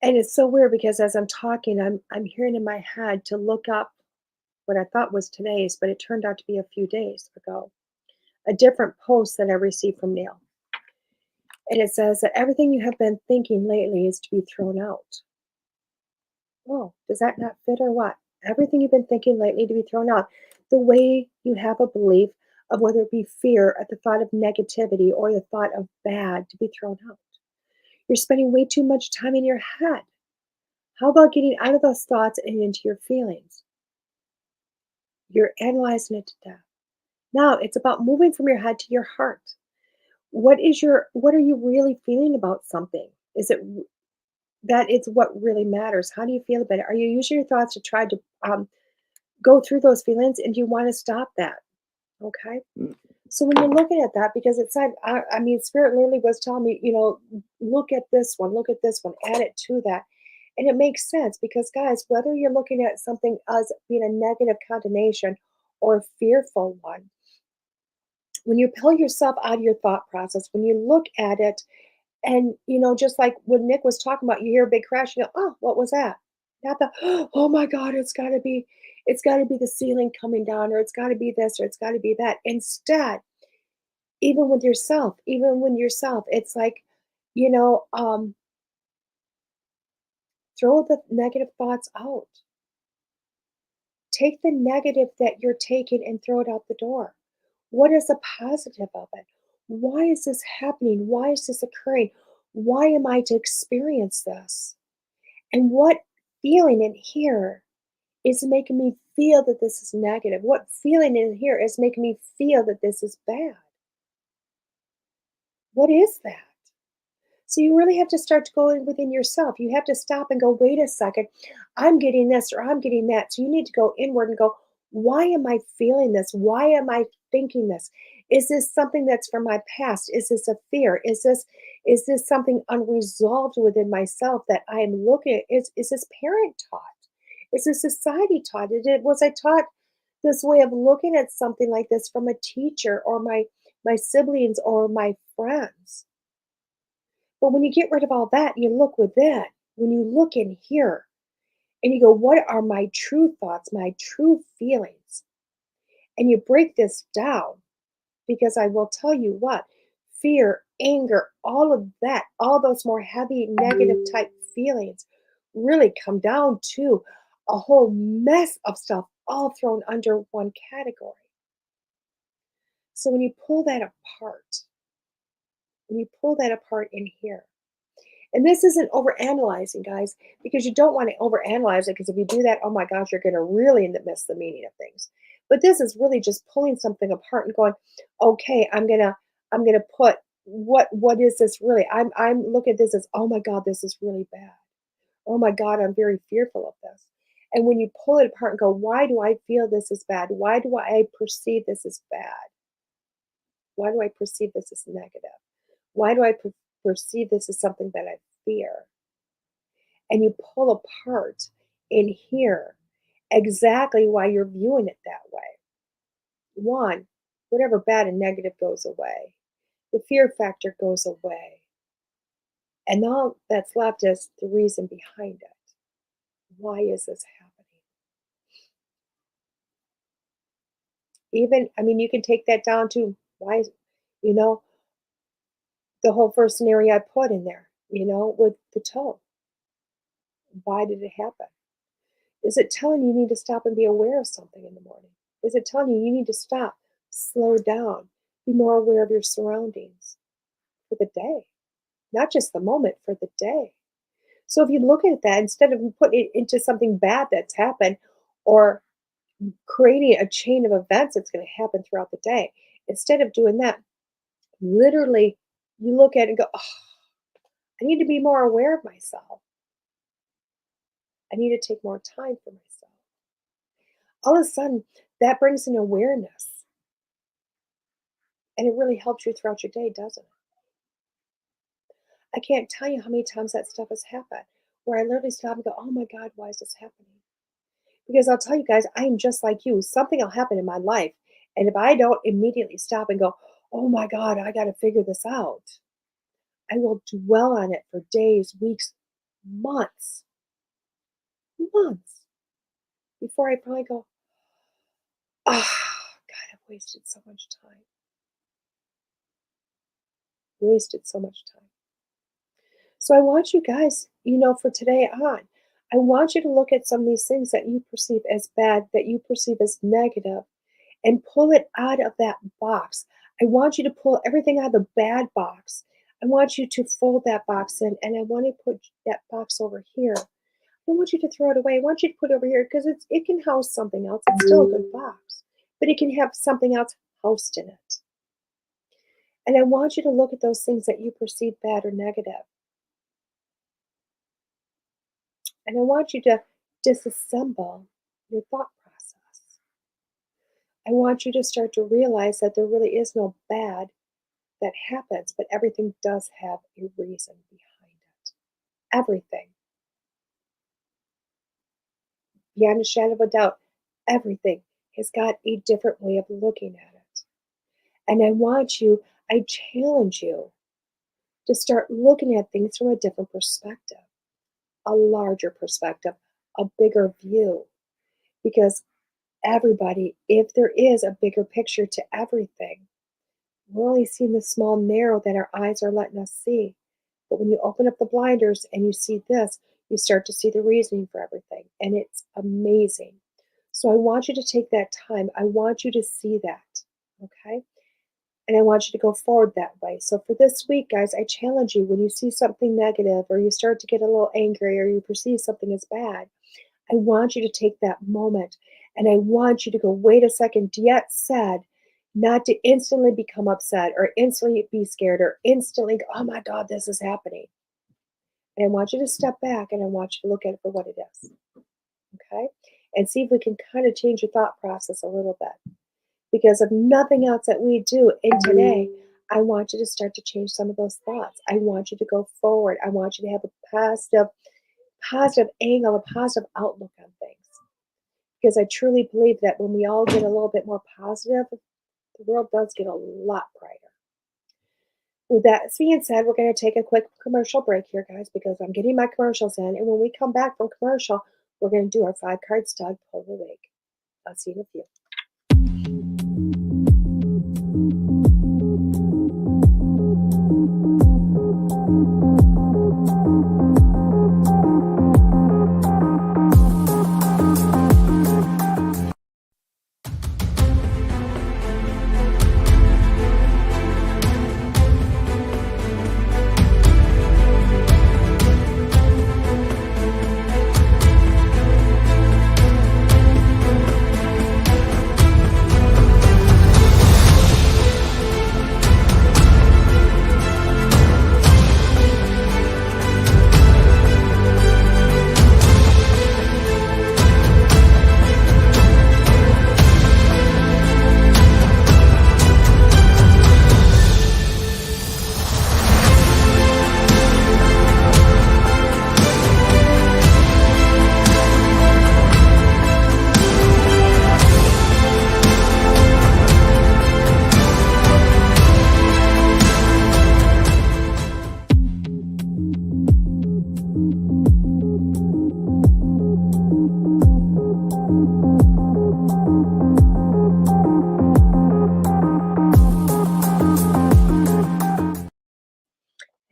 and it's so weird because as I'm talking, I'm hearing in my head to look up what I thought was today's, but it turned out to be a few days ago. A different post that I received from Neil. And it says that everything you have been thinking lately is to be thrown out. Oh, does that not fit or what? Everything you've been thinking lately to be thrown out. The way you have a belief of whether it be fear at the thought of negativity or the thought of bad to be thrown out. You're spending way too much time in your head. How about getting out of those thoughts and into your feelings? You're analyzing it to death. Now it's about moving from your head to your heart. What are you really feeling about something? Is it that it's what really matters? How do you feel about it? Are you using your thoughts to try to go through those feelings, and do you want to stop that? Okay. So when you're looking at that, because it said, I mean, Spirit literally was telling me, look at this one, add it to that. And it makes sense because, guys, whether you're looking at something as being a negative condemnation or a fearful one, when you pull yourself out of your thought process, when you look at it, and just like when Nick was talking about, you hear a big crash, you go, oh, what was that? Not the, oh my God, it's got to be the ceiling coming down, or it's got to be this, or it's got to be that. Instead, even when yourself, it's like, you know, um, throw the negative thoughts out. Take the negative that you're taking and throw it out the door. What is the positive of it? Why is this happening? Why is this occurring? Why am I to experience this? And what feeling in here is making me feel that this is negative? What feeling in here is making me feel that this is bad? What is that? So you really have to start to go in within yourself. You have to stop and go, wait a second, I'm getting this or I'm getting that. So you need to go inward and go, why am I feeling this? Why am I thinking this? Is this something that's from my past? Is this a fear? Is this something unresolved within myself that I am looking at? Is this parent taught? Is this society taught? Was I taught this way of looking at something like this from a teacher or my siblings or my friends. But when you get rid of all that, you look within. When you look in here and you go, what are my true thoughts, my true feelings? And you break this down, because I will tell you what, fear, anger, all of that, all those more heavy negative type feelings really come down to a whole mess of stuff all thrown under one category. So when you pull that apart, when you pull that apart in here, and this isn't overanalyzing, guys, because you don't want to overanalyze it, because if you do that, oh my gosh, you're going to really miss the meaning of things. But this is really just pulling something apart and going, okay, I'm gonna put what is this really? I'm looking at this as, oh my God, this is really bad. Oh my God, I'm very fearful of this. And when you pull it apart and go, why do I feel this is bad? Why do I perceive this as bad? Why do I perceive this as negative? Why do I perceive this as something that I fear? And you pull apart in here exactly why you're viewing it that way. One, whatever bad and negative goes away. The fear factor goes away. And all that's left is the reason behind it. Why is this happening? Even, I mean, you can take that down to why, you know, the whole first scenario I put in there, with the toe. Why did it happen? Is it telling you need to stop and be aware of something in the morning? Is it telling you need to stop, slow down, be more aware of your surroundings for the day? Not just the moment, for the day. So if you look at that, instead of putting it into something bad that's happened or creating a chain of events that's going to happen throughout the day, instead of doing that, literally you look at it and go, oh, I need to be more aware of myself. I need to take more time for myself. All of a sudden, that brings an awareness. And it really helps you throughout your day, doesn't it? I can't tell you how many times that stuff has happened where I literally stop and go, oh my God, why is this happening? Because I'll tell you guys, I am just like you. Something will happen in my life. And if I don't immediately stop and go, oh my God, I got to figure this out, I will dwell on it for days, weeks, months, months before I finally go, God, I've wasted so much time. Wasted so much time. So I want you guys, for today on, I want you to look at some of these things that you perceive as bad, that you perceive as negative, and pull it out of that box. I want you to pull everything out of the bad box. I want you to fold that box in, and I want to put that box over here. I don't want you to throw it away. I want you to put it over here because it can house something else. It's still a good box, but it can have something else housed in it. And I want you to look at those things that you perceive bad or negative. And I want you to disassemble your thought process. I want you to start to realize that there really is no bad that happens, but everything does have a reason behind it. Everything. Beyond a shadow of a doubt, everything has got a different way of looking at it. And I challenge you to start looking at things from a different perspective, a larger perspective, a bigger view. Because everybody, if there is a bigger picture to everything, we're only seeing the small narrow that our eyes are letting us see. But when you open up the blinders and you see this, you start to see the reasoning for everything. And it's amazing. So I want you to take that time. I want you to see that. Okay? And I want you to go forward that way. So for this week, guys, I challenge you, when you see something negative or you start to get a little angry or you perceive something as bad, I want you to take that moment and I want you to go, wait a second, DeEtte said not to instantly become upset or instantly be scared or instantly go, oh my God, this is happening. And I want you to step back and I want you to look at it for what it is. Okay? And see if we can kind of change your thought process a little bit. Because if nothing else that we do in today, I want you to start to change some of those thoughts. I want you to go forward. I want you to have a positive angle, a positive outlook on things. because I truly believe that when we all get a little bit more positive, the world does get a lot brighter. With that being said, we're going to take a quick commercial break here, guys, because I'm getting my commercials in. And when we come back from commercial, we're going to do our 5-card stud pull of the week. I'll see you in a few.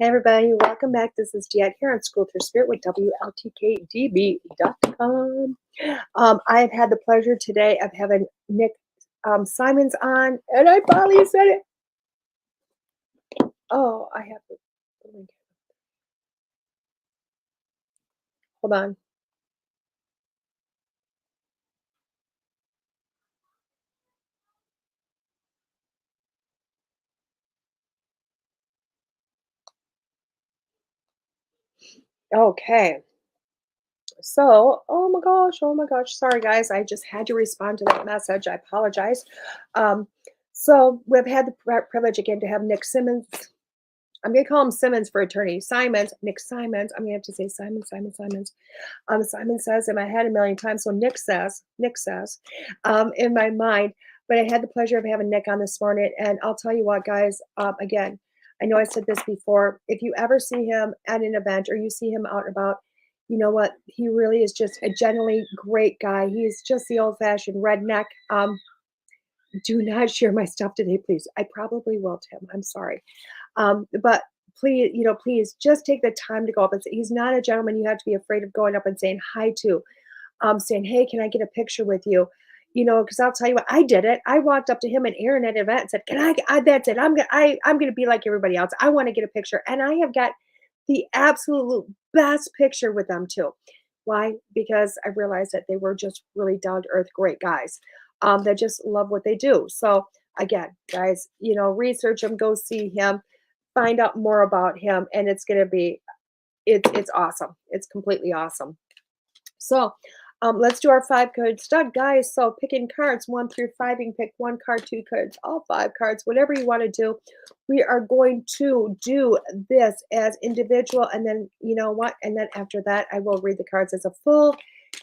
Hey everybody, welcome back. This is DeEtte here on School Through Spirit with WLTK-DB.com. I've had the pleasure today of having Nick Simons on, and I finally said it. Oh, I have to. Hold on. Okay. So, oh my gosh. Sorry, guys. I just had to respond to that message. I apologize. So we've had the privilege again to have Nick Simmons. I'm going to call him Simmons for eternity. Nick Simons. I'm going to have to say Simon. Simon says in my head a million times. So Nick says, in my mind. But I had the pleasure of having Nick on this morning. And I'll tell you what, guys, again, I know I said this before. If you ever see him at an event or you see him out and about, you know what? He really is just a genuinely great guy. He's just the old-fashioned redneck. Do not share my stuff today, please. I probably will, Tim. I'm sorry. But please, please just take the time to go up and say, he's not a gentleman you have to be afraid of going up and saying hi to, saying, hey, can I get a picture with you? Because I'll tell you what, I did it. I walked up to him and Aaron at an event and said, that's it. I'm going to be like everybody else. I want to get a picture. And I have got the absolute best picture with them too. Why? Because I realized that they were just really down to earth, great guys that just love what they do. So again, guys, research him, go see him, find out more about him, and it's going to be, it's awesome. It's completely awesome. So let's do our 5-card stud, guys. So picking cards 1 through 5, you can pick 1 card, 2 cards, all 5 cards, whatever you want to do. We are going to do this as individual, and then you know what? And then after that, I will read the cards as a full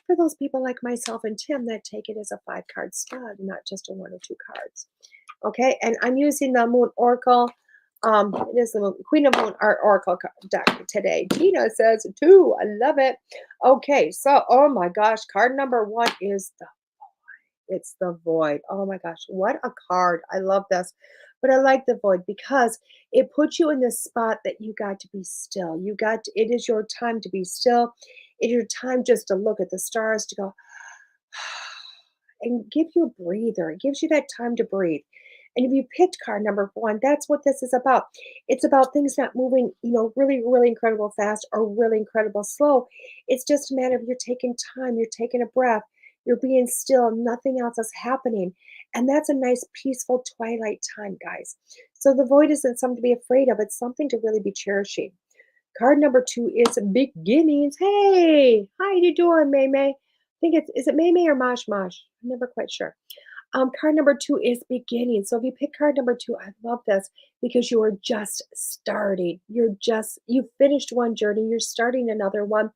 for those people like myself and Tim that take it as a 5-card stud, not just a 1 or 2 cards. Okay, and I'm using the Moon Oracle. It is the Queen of Moon Art Oracle deck today. Tina says 2. I love it. Okay, so oh my gosh, card number 1 is the Void. It's the Void. Oh my gosh, what a card! I love this, but I like the Void because it puts you in this spot that you got to be still. It is your time to be still. It's your time just to look at the stars, to go and give you a breather. It gives you that time to breathe. And if you picked card number 1, that's what this is about. It's about things not moving, really, really incredible fast or really incredible slow. It's just a matter of you're taking time, you're taking a breath, you're being still, nothing else is happening. And that's a nice, peaceful twilight time, guys. So the Void isn't something to be afraid of. It's something to really be cherishing. Card number 2 is Beginnings. Hey, how you doing, May May? I think is it May May or Mosh Mosh? I'm never quite sure. Card number 2 is Beginning. So if you pick card number 2, I love this because you are just starting. You finished one journey, you're starting another one.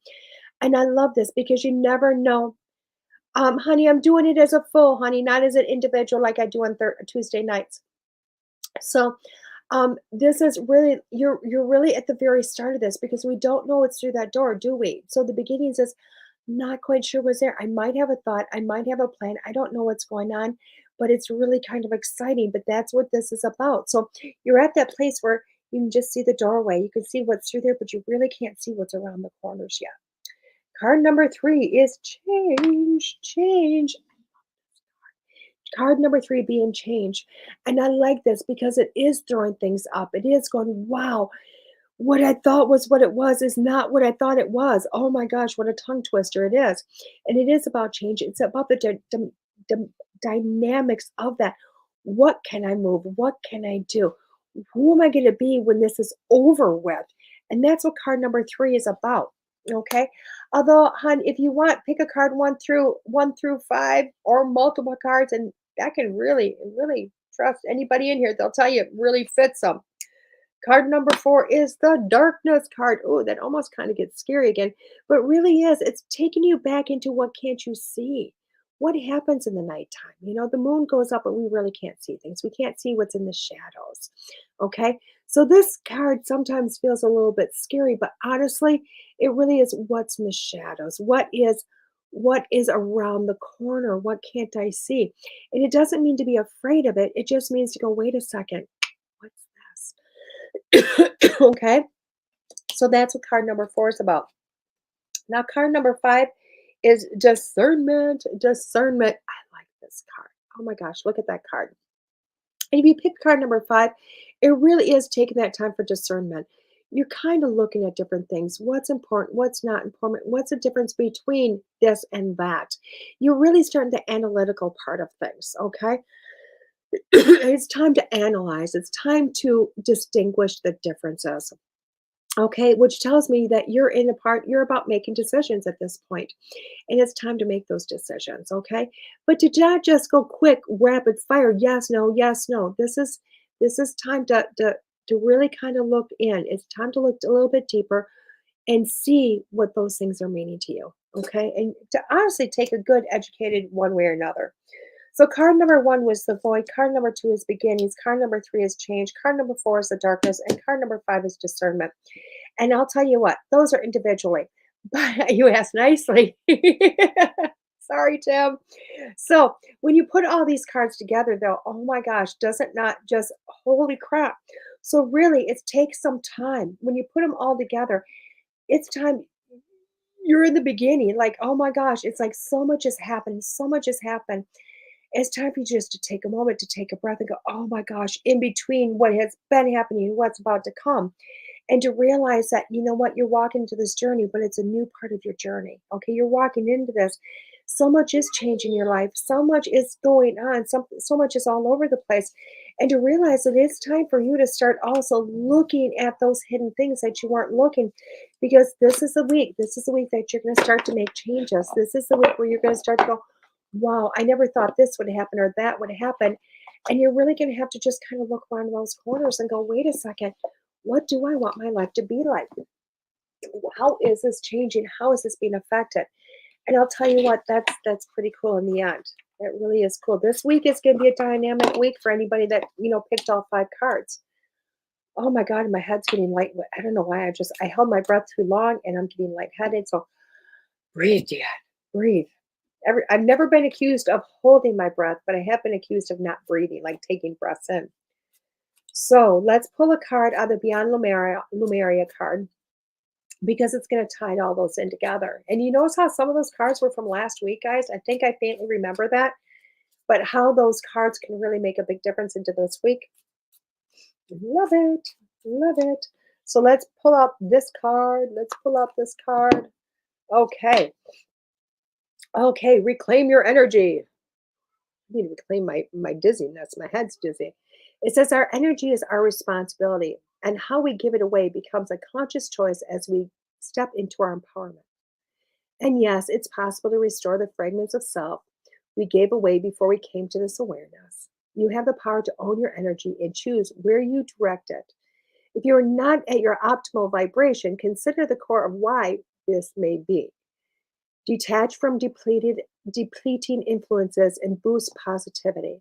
And I love this because you never know Honey, I'm doing it as a full, honey, not as an individual like I do on Tuesday nights. So, this is really you're really at the very start of this because we don't know what's through that door, do we? So the beginning says, not quite sure what's there. I might have a thought, I might have a plan. I don't know what's going on, but it's really kind of exciting. But that's what this is about. So you're at that place where you can just see the doorway. You can see what's through there, but you really can't see what's around the corners yet. Card number 3 is change, change. Card number 3 being change. And I like this because it is throwing things up. It is going, wow, what I thought was what it was is not what I thought it was. Oh my gosh, what a tongue twister it is. And it is about change. It's about the dynamics of that. What can I move? What can I do? Who am I going to be when this is over with? And that's what card number 3 is about. Okay. Although, hon, if you want, pick a card one through 5 or multiple cards, and that can really trust anybody in here. They'll tell you it really fits them. Card number 4 is the darkness card. Oh, that almost kind of gets scary again, but really is. It's taking you back into what can't you see? What happens in the nighttime? The moon goes up, but we really can't see things. We can't see what's in the shadows. Okay. So this card sometimes feels a little bit scary, but honestly, it really is what's in the shadows. What is around the corner? What can't I see? And it doesn't mean to be afraid of it. It just means to go, wait a second. What's this? Okay. So that's what card number 4 is about. Now, card number 5 is discernment. Discernment. I like this card. Oh my gosh, look at that card. And if you pick card number 5, it really is taking that time for discernment. You're kind of looking at different things. What's important? What's not important? What's the difference between this and that? You're really starting the analytical part of things, okay? It's time to analyze. It's time to distinguish the differences. Okay, which tells me that you're about making decisions at this point, and it's time to make those decisions. Okay, but to not just go quick, rapid fire, yes, no, yes, no. This is time to really kind of look in. It's time to look a little bit deeper and see what those things are meaning to you. Okay, and to honestly take a good educated one way or another. So card number 1 was the void. Card number 2 is beginnings. Card number 3 is change. Card number 4 is the darkness, and card number 5 is discernment. And I'll tell you what, those are individually, but you asked nicely. Sorry, Tim. So when you put all these cards together, though, oh my gosh, does it not just holy crap? So really, it takes some time. When you put them all together, it's time. You're in the beginning, like, oh my gosh, it's like so much has happened, so much has happened. It's time for you just to take a moment to take a breath and go, oh my gosh, in between what has been happening and what's about to come. And to realize that, you know what, you're walking into this journey, but it's a new part of your journey. Okay, you're walking into this. So much is changing your life. So much is going on. So much is all over the place. And to realize that it's time for you to start also looking at those hidden things that you weren't looking, because this is the week. This is the week that you're going to start to make changes. This is the week where you're going to start to go, wow, I never thought this would happen or that would happen. And you're really going to have to just kind of look around those corners and go, wait a second, what do I want my life to be like? How is this changing? How is this being affected? And I'll tell you what, that's pretty cool in the end. It really is cool. This week is going to be a dynamic week for anybody that, picked all 5 cards. Oh my God, my head's getting light. I don't know why. I held my breath too long and I'm getting lightheaded. So breathe, Dad, breathe. I've never been accused of holding my breath, but I have been accused of not breathing, like taking breaths in. So let's pull a card out of the Beyond Lumeria card, because it's going to tie all those in together. And you notice how some of those cards were from last week, guys? I think I faintly remember that. But how those cards can really make a big difference into this week. Love it. Love it. So let's pull up this card. Let's pull up this card. Okay. Okay, reclaim your energy. I need to reclaim my dizziness. My head's dizzy. It says our energy is our responsibility, and how we give it away becomes a conscious choice as we step into our empowerment. And yes, it's possible to restore the fragments of self we gave away before we came to this awareness. You have the power to own your energy and choose where you direct it. If you are not at your optimal vibration, consider the core of why this may be. Detach from depleted depleting influences and boost positivity.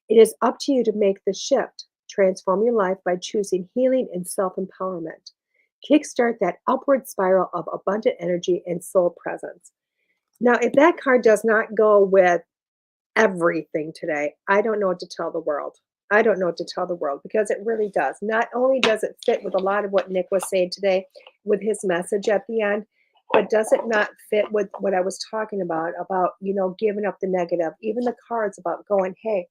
It is up to you to make the shift. Transform your life by choosing healing and self empowerment. Kickstart that upward spiral of abundant energy and soul presence. Now, if that card does not go with everything today, I don't know what to tell the world. I don't know what to tell the world because it really does. Not only does it fit with a lot of what Nick was saying today with his message at the end, but does it not fit with what I was talking about, giving up the negative, even the cards about going, hey,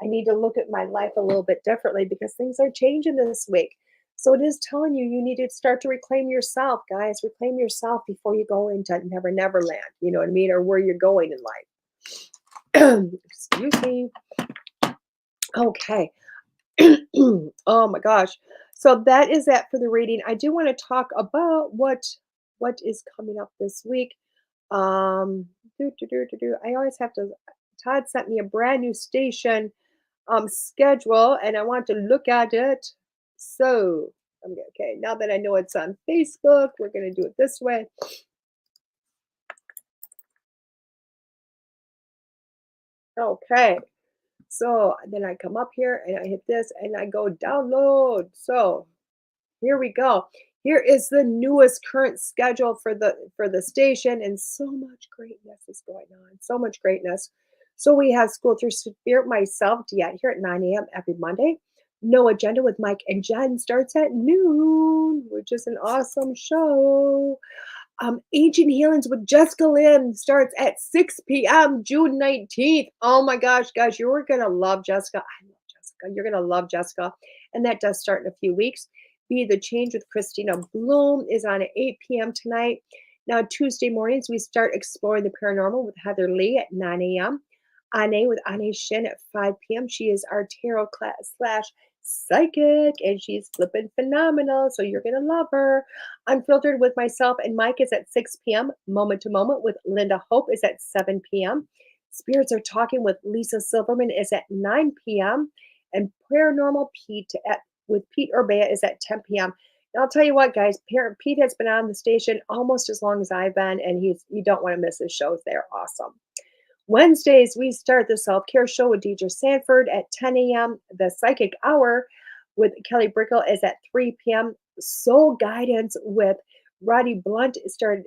I need to look at my life a little bit differently because things are changing this week. So it is telling you, you need to start to reclaim yourself, guys. Reclaim yourself before you go into Never Never Land, you know what I mean? Or where you're going in life. Excuse me. Okay. Oh my gosh. So that is that for the reading. I do want to talk about what is coming up this week. I always have to. Todd sent me a brand new station schedule, and I want to look at it. So okay. Now that I know it's on Facebook, we're gonna do it this way. Okay. So then I come up here and I hit this and I go download. So here we go. Here is the newest current schedule for the station, and so much greatness is going on. So much greatness. So we have School Through Spirit, myself, DeEtte, here at 9 a.m. every Monday. No Agenda with Mike and Jen starts at noon, which is an awesome show. Ancient Healings with Jessica Lynn starts at 6 p.m. June 19th. Oh my gosh, guys, you're going to love Jessica. I love Jessica. You're going to love Jessica. And that does start in a few weeks. Be the Change with Christina Bloom is on at 8 p.m. tonight. Now, Tuesday mornings, we start exploring the paranormal with Heather Lee at 9 a.m. Ane with Ane Shin at 5 p.m. She is our tarot class / psychic, and she's flipping phenomenal. So you're going to love her. Unfiltered with myself and Mike is at 6 p.m. Moment to Moment with Linda Hope is at 7 p.m. Spirits Are Talking with Lisa Silverman is at 9 p.m. And Paranormal Pete with Pete Urbea is at 10 p.m. And I'll tell you what, guys, Pete has been on the station almost as long as I've been, and you don't want to miss his shows. They're awesome. Wednesdays, we start the self-care show with Deidre Sanford at 10 a.m. The Psychic Hour with Kelly Brickle is at 3 p.m. Soul Guidance with Roddy Blunt started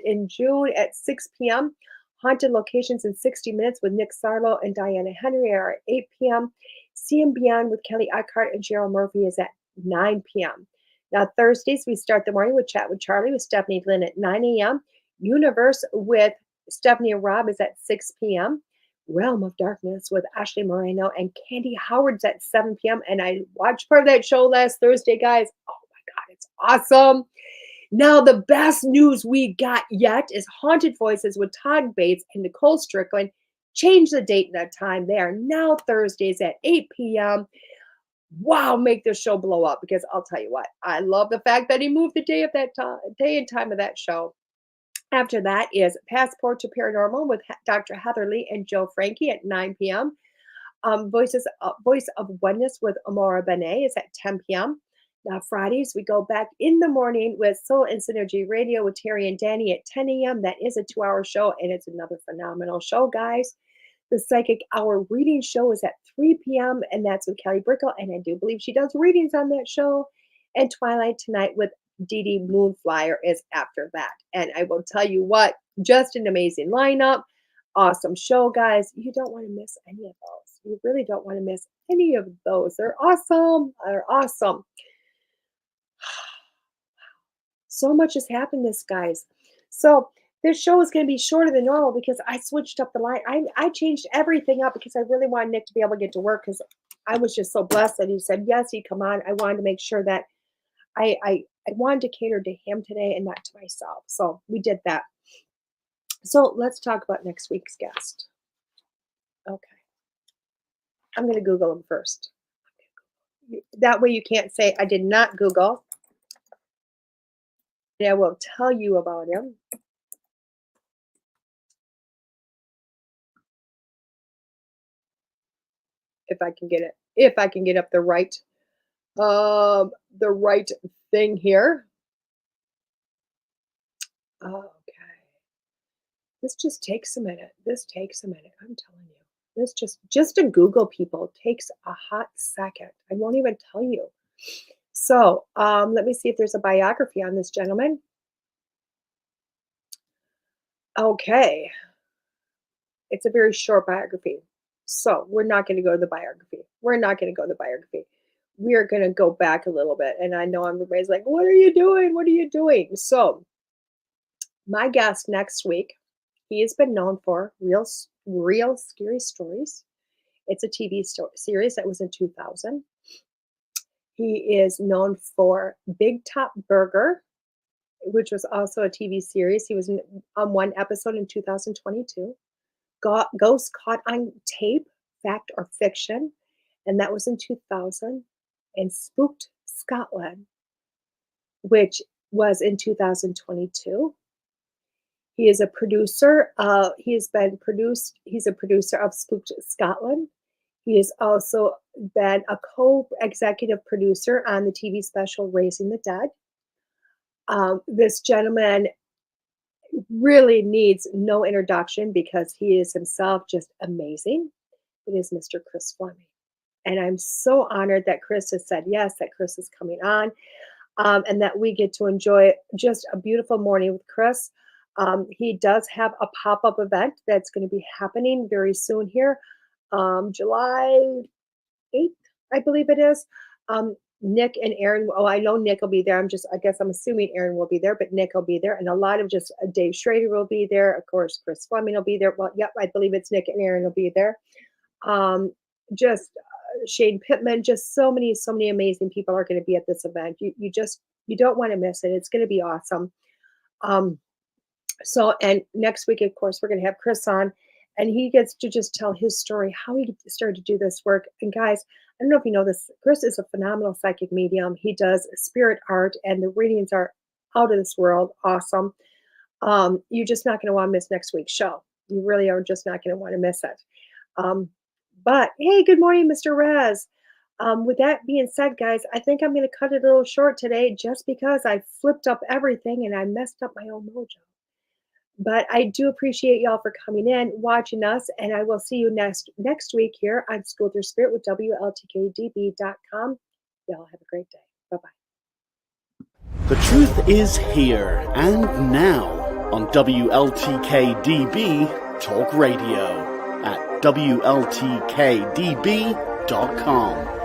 in June at 6 p.m. Haunted Locations in 60 Minutes with Nick Sarlo and Diana Henry are at 8 p.m. See and Beyond with Kelly Eckhart and Cheryl Murphy is at 9 p.m. Now, Thursdays, we start the morning with Chat with Charlie with Stephanie Lynn at 9 a.m. Universe with Stephanie and Rob is at 6 p.m. Realm of Darkness with Ashley Moreno and Candy Howard's at 7 p.m. And I watched part of that show last Thursday, guys. Oh my God, it's awesome. Now, the best news we got yet is Haunted Voices with Todd Bates and Nicole Strickland. Change the date and the time. They are now Thursdays at 8 p.m. Wow, make this show blow up, because I'll tell you what, I love the fact that he moved the day and time of that show. After that is Passport to Paranormal with Dr. Heather Lee and Joe Frankie at 9 p.m. Voice of Oneness with Amora Benet is at 10 p.m. Now, Fridays, we go back in the morning with Soul and Synergy Radio with Terry and Danny at 10 a.m. That is a 2-hour show, and it's another phenomenal show, guys. The Psychic Hour reading show is at 3 p.m., and that's with Kelly Brickle, and I do believe she does readings on that show. And Twilight Tonight with Dee Dee Moonflyer is after that. And I will tell you what, just an amazing lineup. Awesome show, guys. You don't want to miss any of those. You really don't want to miss any of those. They're awesome. They're awesome. So much has happened, guys. So this show is going to be shorter than normal because I switched up the line. I changed everything up because I really wanted Nick to be able to get to work, because I was just so blessed that he said, yes, he'd come on. I wanted to make sure that I wanted to cater to him today and not to myself. So we did that. So let's talk about next week's guest. Okay. I'm going to Google him first. That way you can't say I did not Google. And I will tell you about him. If I can get it. If I can get up the right thing here. Okay. This just takes a minute. This takes a minute. I'm telling you. This just to Google people takes a hot second. I won't even tell you. So let me see if there's a biography on this gentleman. Okay. It's a very short biography. So we're not going to go to the biography. We're not going to go to the biography. We are going to go back a little bit. And I know everybody's like, what are you doing? What are you doing? So my guest next week, he has been known for real scary stories. It's a TV series that was in 2000. He is known for Big Top Burger, which was also a TV series. He was on one episode in 2022. Ghost Caught on Tape, Fact or Fiction, and that was in 2000. And Spooked Scotland, which was in 2022. He is a producer. He's a producer of Spooked Scotland. He has also been a co-executive producer on the TV special Raising the Dead. This gentleman really needs no introduction because he is himself just amazing. It is Mr. Chris Fleming. And I'm so honored that Chris has said yes, that Chris is coming on, and that we get to enjoy just a beautiful morning with Chris. He does have a pop-up event that's going to be happening very soon here, July 8th, I believe it is. Nick and Aaron, I know Nick will be there. I'm assuming Aaron will be there, but Nick will be there. And a lot of just Dave Schrader will be there. Of course, Chris Fleming will be there. Well, yep, I believe it's Nick and Aaron will be there. Shane Pittman, just so many amazing people are going to be at this event. You don't want to miss it. It's going to be awesome. And next week, of course, we're going to have Chris on, and he gets to just tell his story, how he started to do this work. And guys, I don't know if you know this, Chris is a phenomenal psychic medium. He does spirit art, and the readings are out of this world. Awesome. You're just not going to want to miss next week's show. You really are just not going to want to miss it. But hey, good morning, Mr. Rez. With that being said, guys, I think I'm going to cut it a little short today just because I flipped up everything and I messed up my own mojo. But I do appreciate y'all for coming in, watching us, and I will see you next week here on School Through Spirit with WLTK-DB.com. Y'all have a great day. Bye-bye. The truth is here and now on WLTK-DB Talk Radio at WLTK-DB.com.